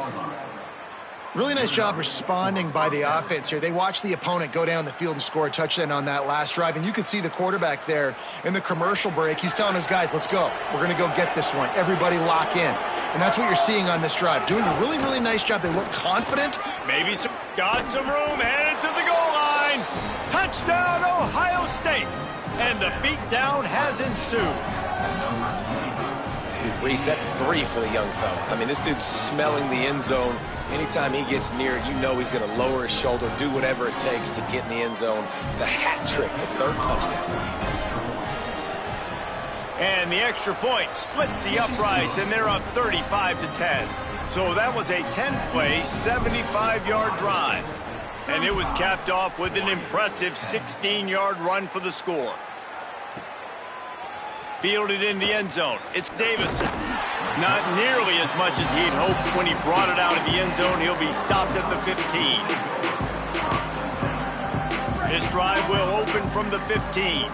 Really nice job responding by the offense here. They watched the opponent go down the field and score a touchdown on that last drive, and you could see the quarterback there in the commercial break. He's telling his guys, let's go. We're going to go get this one. Everybody lock in. And that's what you're seeing on this drive. Doing a really, really nice job. They look confident. Maybe got some room, headed to the goal line. Touchdown, Ohio State. And the beatdown has ensued. Dude, Reese, that's 3 for the young fella. I mean, this dude's smelling the end zone. Anytime he gets near it, you know he's going to lower his shoulder, do whatever it takes to get in the end zone. The hat trick, the 3rd touchdown. And the extra point splits the uprights, and they're up 35-10. So that was a 10-play, 75-yard drive. And it was capped off with an impressive 16-yard run for the score. Fielded in the end zone. It's Davison. Not nearly as much as he'd hoped when he brought it out of the end zone. He'll be stopped at the 15. This drive will open from the 15.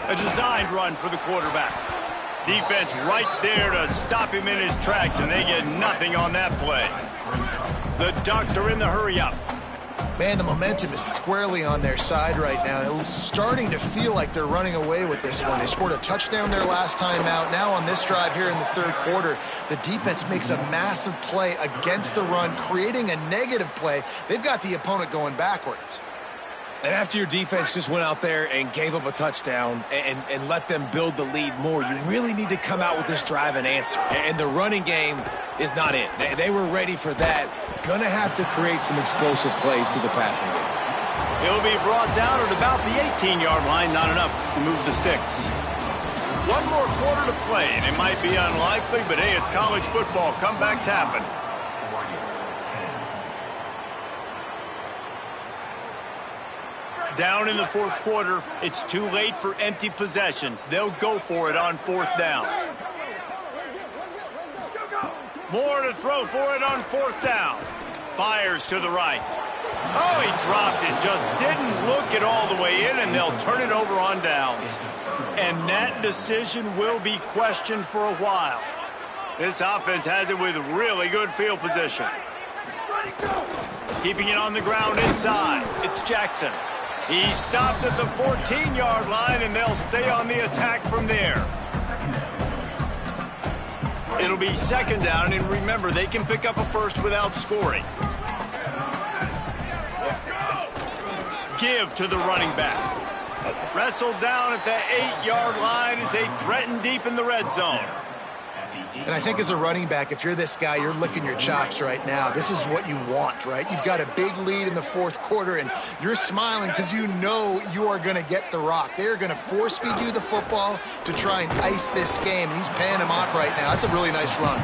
A designed run for the quarterback. Defense right there to stop him in his tracks, and they get nothing on that play. The Ducks are in the hurry-up. Man, the momentum is squarely on their side right now. It's starting to feel like they're running away with this one. They scored a touchdown their last time out. Now on this drive here in the third quarter, the defense makes a massive play against the run, creating a negative play. They've got the opponent going backwards. And after your defense just went out there and gave up a touchdown and let them build the lead more, you really need to come out with this drive and answer. And the running game is not it. They were ready for that. Gonna have to create some explosive plays to the passing game. He'll be brought down at about the 18-yard line. Not enough to move the sticks. One more quarter to play, and it might be unlikely, but hey, it's college football. Comebacks happen. Down in the fourth quarter, it's too late for empty possessions. They'll go for it on fourth down. More to throw for it on fourth down. Fires to the right. Oh, he dropped it. Just didn't look it all the way in, and they'll turn it over on downs. And that decision will be questioned for a while. This offense has it with really good field position. Keeping it on the ground inside. It's Jackson. He stopped at the 14-yard line, and they'll stay on the attack from there. It'll be second down, and remember, they can pick up a first without scoring. Give to the running back. Wrestled down at the 8-yard line as they threaten deep in the red zone. And I think as a running back, if you're this guy, you're licking your chops right now. This is what you want, right? You've got a big lead in the fourth quarter, and you're smiling because you know you are going to get the rock. They're going to force feed you the football to try and ice this game. He's paying him off right now. That's a really nice run.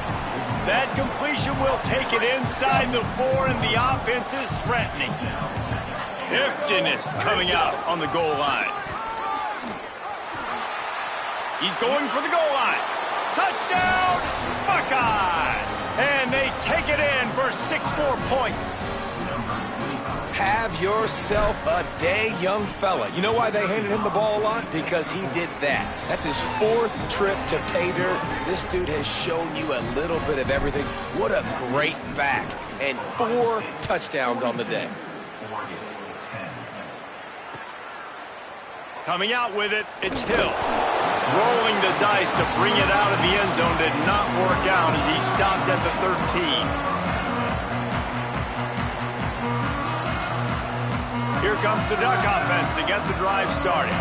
That completion will take it inside the 4, and the offense is threatening. Heftiness coming out on the goal line. He's going for the goal line. Touchdown, Buckeye! And they take it in for 6 more points. Have yourself a day, young fella. You know why they handed him the ball a lot? Because he did that. That's his 4th trip to pay dirt. This dude has shown you a little bit of everything. What a great back. And 4 touchdowns on the day. Coming out with it, it's Hill. Rolling the dice to bring it out of the end zone did not work out as he stopped at the 13. Here comes the Duck offense to get the drive started.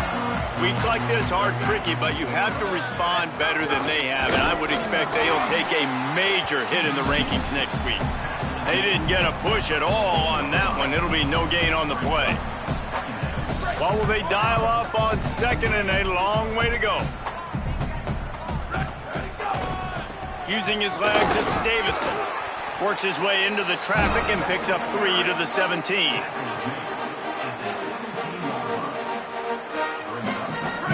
Weeks like this are tricky, but you have to respond better than they have, and I would expect they'll take a major hit in the rankings next week. They didn't get a push at all on that one. It'll be no gain on the play. What will they dial up on second and a long way to go? Using his legs, it's Davison. Works his way into the traffic and picks up 3 to the 17.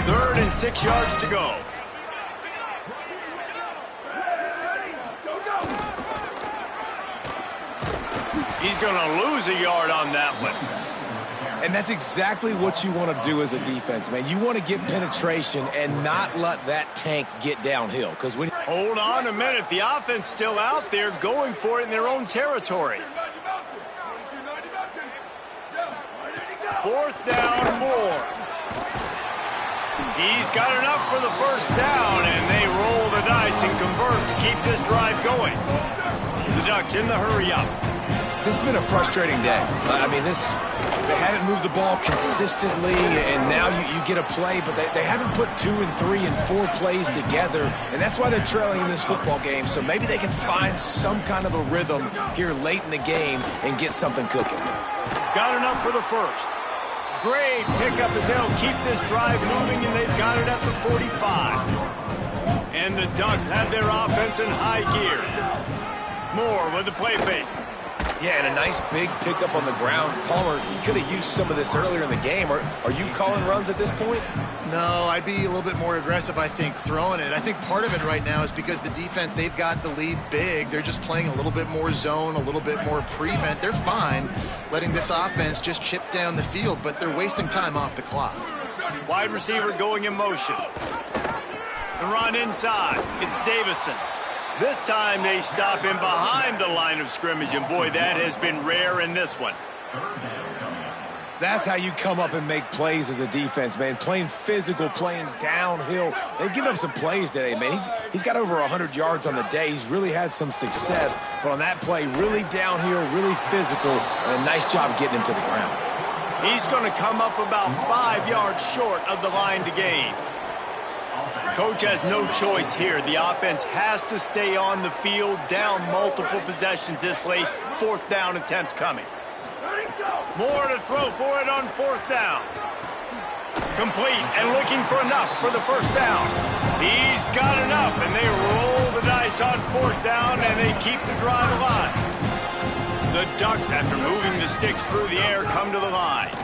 3rd and 6 yards to go. He's going to lose a yard on that one. And that's exactly what you want to do as a defense, man. You want to get penetration and not let that tank get downhill. Because when hold on a minute, the offense still out there going for it in their own territory. 4th down, more. He's got enough for the first down, and they roll the dice and convert to keep this drive going. The Ducks in the hurry-up. This has been a frustrating day. I mean, they haven't moved the ball consistently, and now you get a play, but they haven't put 2 and 3 and 4 plays together, and that's why they're trailing in this football game. So maybe they can find some kind of a rhythm here late in the game and get something cooking. Got enough for the first. Great pickup as they'll keep this drive moving, and they've got it at the 45. And the Ducks have their offense in high gear. Moore with the play fake. Yeah, and a nice big pickup on the ground. Palmer, you could have used some of this earlier in the game. Are you calling runs at this point? No, I'd be a little bit more aggressive, I think, throwing it. I think part of it right now is because the defense, they've got the lead big. They're just playing a little bit more zone, a little bit more prevent. They're fine letting this offense just chip down the field, but they're wasting time off the clock. Wide receiver going in motion. The run inside. It's Davison. This time they stop him behind the line of scrimmage, and boy, that has been rare in this one. That's how you come up and make plays as a defense, man. Playing physical, playing downhill. They've given up some plays today, man. He's got over 100 yards on the day. He's really had some success. But on that play, really downhill, really physical, and a nice job getting him to the ground. He's going to come up about 5 yards short of the line to gain. Coach has no choice here. The offense has to stay on the field, down multiple possessions this late. 4th down attempt coming. More to throw for it on 4th down. Complete and looking for enough for the 1st down. He's got enough, and they roll the dice on 4th down, and they keep the drive alive. The Ducks, after moving the sticks through the air, come to the line.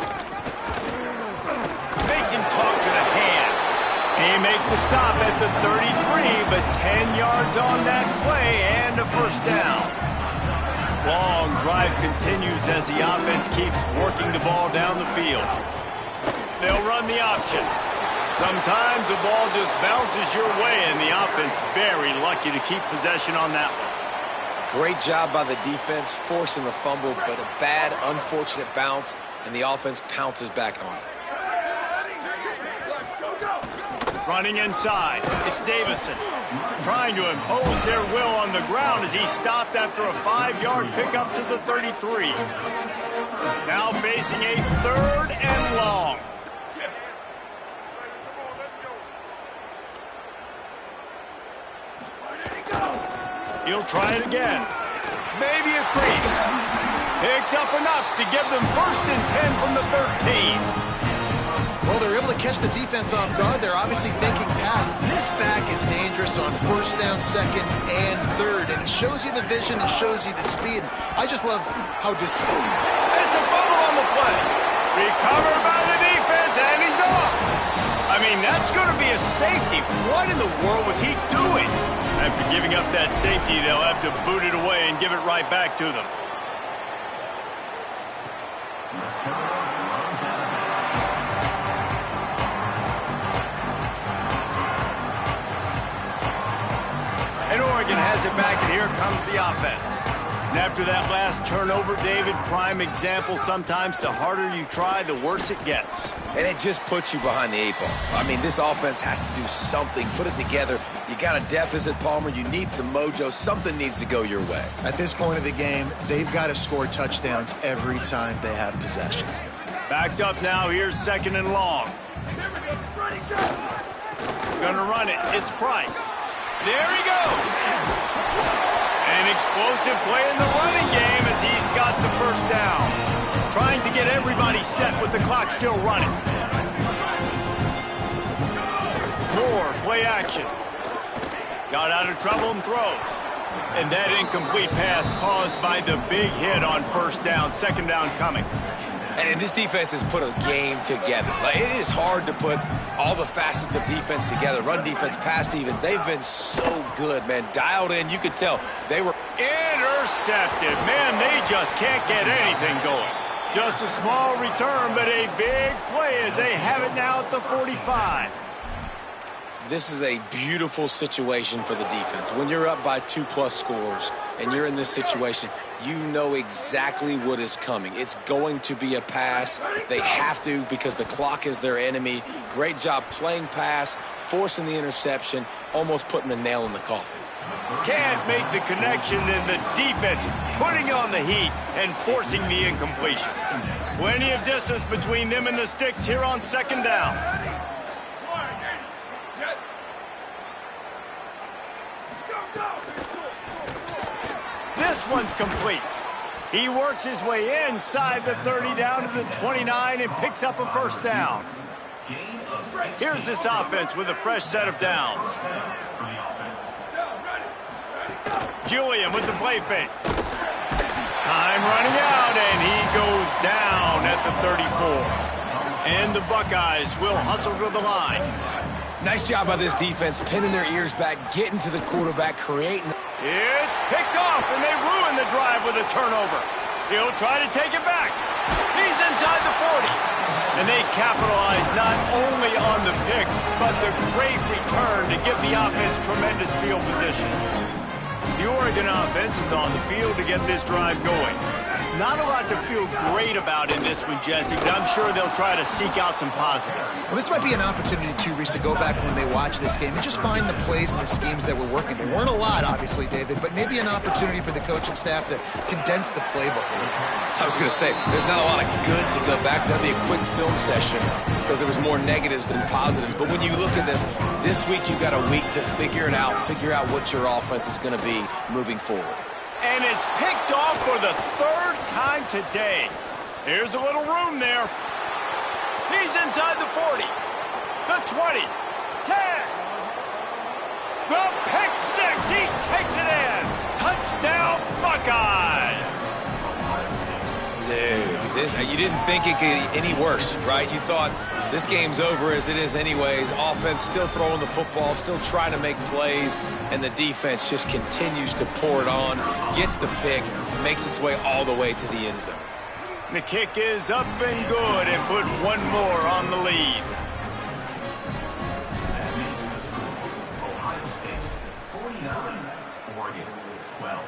Makes him talk to the hand. He makes the stop at the 33, but 10 yards on that play and a 1st down. Long drive continues as the offense keeps working the ball down the field. They'll run the option. Sometimes the ball just bounces your way, and the offense very lucky to keep possession on that one. Great job by the defense, forcing the fumble, but a bad, unfortunate bounce, and the offense pounces back on it. Running inside, it's Davison. Trying to impose their will on the ground as he stopped after a 5-yard pickup to the 33. Now facing a 3rd and long. He'll try it again. Maybe a crease. Picks up enough to give them 1st and 10 from the 13. Well, they're able to catch the defense off guard. They're obviously thinking pass. This back is dangerous on 1st down, 2nd, and 3rd. And it shows you the vision and shows you the speed. I just love how It's a fumble on the play. Recovered by the defense, and he's off. I mean, that's going to be a safety. What in the world was he doing? After giving up that safety, they'll have to boot it away and give it right back to them. And Oregon has it back, and here comes the offense. And after that last turnover, David, prime example, sometimes the harder you try, the worse it gets. And it just puts you behind the 8 ball. I mean, this offense has to do something, put it together. You got a deficit, Palmer. You need some mojo. Something needs to go your way. At this point of the game, they've got to score touchdowns every time they have possession. Backed up now. Here's 2nd and long. Gonna run it. It's Price. There he goes. An explosive play in the running game as he's got the 1st down. Trying to get everybody set with the clock still running. More play action. Got out of trouble and throws. And that incomplete pass caused by the big hit on 1st down. 2nd down coming. And this defense has put a game together. Like, it is hard to put all the facets of defense together. Run defense, pass defense. They've been so good, man. Dialed in. You could tell they were intercepted. Man, they just can't get anything going. Just a small return, but a big play as they have it now at the 45. This is a beautiful situation for the defense. When you're up by 2+ scores and you're in this situation, you know exactly what is coming. It's going to be a pass. They have to because the clock is their enemy. Great job playing pass, forcing the interception, almost putting the nail in the coffin. Can't make the connection, and the defense putting on the heat and forcing the incompletion. Plenty of distance between them and the sticks here on 2nd down. This one's complete. He works his way inside the 30 down to the 29 and picks up a 1st down. Here's this offense with a fresh set of downs. Julian with the play fake. Time running out, and he goes down at the 34. And the Buckeyes will hustle to the line. Nice job by this defense, pinning their ears back, getting to the quarterback, creating. It's picked off, and they ruin the drive with a turnover. He'll try to take it back. He's inside the 40. And they capitalize not only on the pick, but the great return to give the offense tremendous field position. The Oregon offense is on the field to get this drive going. Not a lot to feel great about in this one, Jesse, but I'm sure they'll try to seek out some positives. Well, this might be an opportunity, too, Reese, to go back when they watch this game and just find the plays and the schemes that were working. There weren't a lot, obviously, David, but maybe an opportunity for the coaching staff to condense the playbook. I was going to say, there's not a lot of good to go back to. That'd be a quick film session because there was more negatives than positives. But when you look at this week you've got a week to figure it out, figure out what your offense is going to be moving forward. And it's picked off for the third time today. Here's a little room there. He's inside the 40, the 20, 10. The pick six, he takes it in. Touchdown, Buckeyes. Dude, you didn't think it could get any worse, right? You thought this game's over as it is anyways. Offense still throwing the football, still trying to make plays, and the defense just continues to pour it on, gets the pick, makes its way all the way to the end zone. The kick is up and good and put one more on the lead. Ohio State 49, Oregon 12.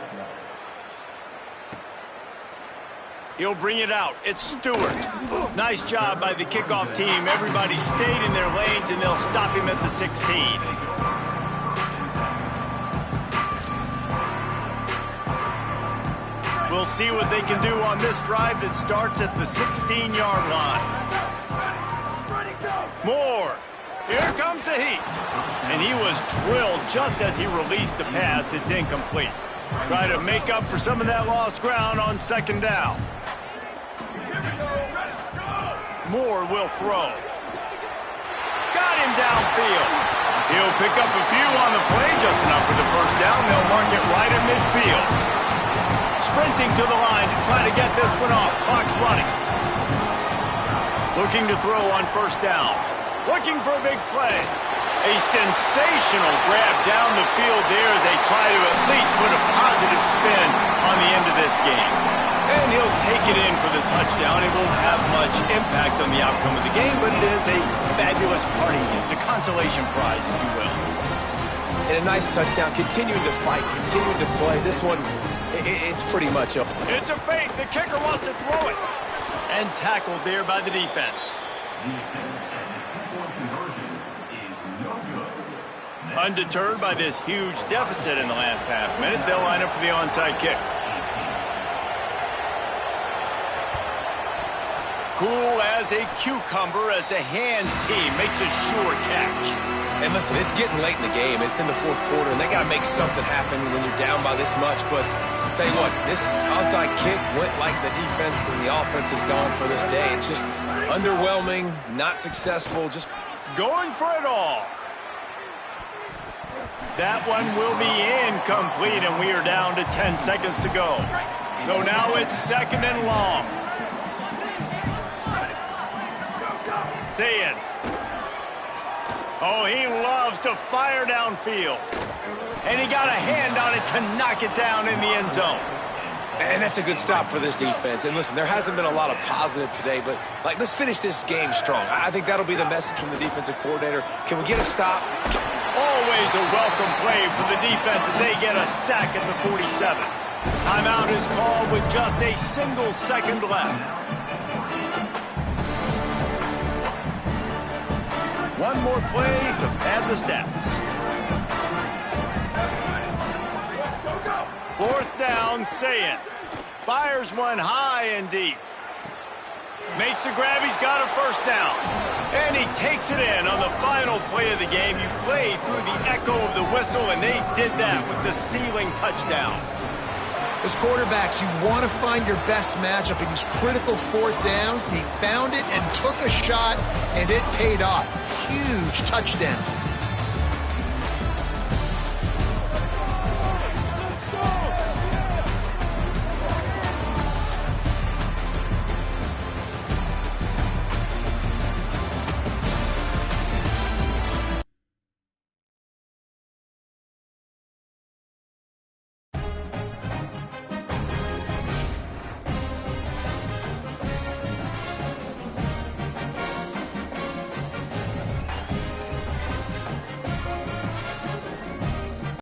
He'll bring it out. It's Stewart. Nice job by the kickoff team. Everybody stayed in their lanes, and they'll stop him at the 16. We'll see what they can do on this drive that starts at the 16-yard line. Moore. Here comes the heat. And he was drilled just as he released the pass. It's incomplete. Try to make up for some of that lost ground on second down. Moore will throw. Got him downfield. He'll pick up a few on the play, just enough for the first down. They'll mark it right in midfield. Sprinting to the line to try to get this one off. Clock's running. Looking to throw on first down. Looking for a big play. A sensational grab down the field there as they try to at least put a positive spin on the end of this game. And he'll take it in for the touchdown. It won't have much impact on the outcome of the game, but it is a fabulous parting gift, a consolation prize, if you will. And a nice touchdown, continuing to fight, continuing to play. This one, it's pretty much up. It's a fake. The kicker wants to throw it. And tackled there by the defense. Undeterred by this huge deficit in the last half minute, they'll line up for the onside kick. Cool as a cucumber as the hands team makes a sure catch. And listen, it's getting late in the game. It's in the fourth quarter, and they got to make something happen when you're down by this much. But I'll tell you what, this onside kick went like the defense and the offense is gone for this day. It's just underwhelming, not successful, just going for it all. That one will be incomplete, and we are down to 10 seconds to go. So now it's second and long. Saying, oh, he loves to fire downfield. And he got a hand on it to knock it down in the end zone. And that's a good stop for this defense. And listen, there hasn't been a lot of positive today, but let's finish this game strong. I think that'll be the message from the defensive coordinator. Can we get a stop? Always a welcome play for the defense as they get a sack at the 47. Timeout is called with just a single second left. One more play to pad the stats. Fourth down, Saying. Fires one high and deep. Makes the grab, he's got a first down. And he takes it in on the final play of the game. You play through the echo of the whistle, and they did that with the ceiling touchdown. As quarterbacks, you want to find your best matchup in these critical fourth downs. He found it and took a shot, and it paid off. Huge touchdown.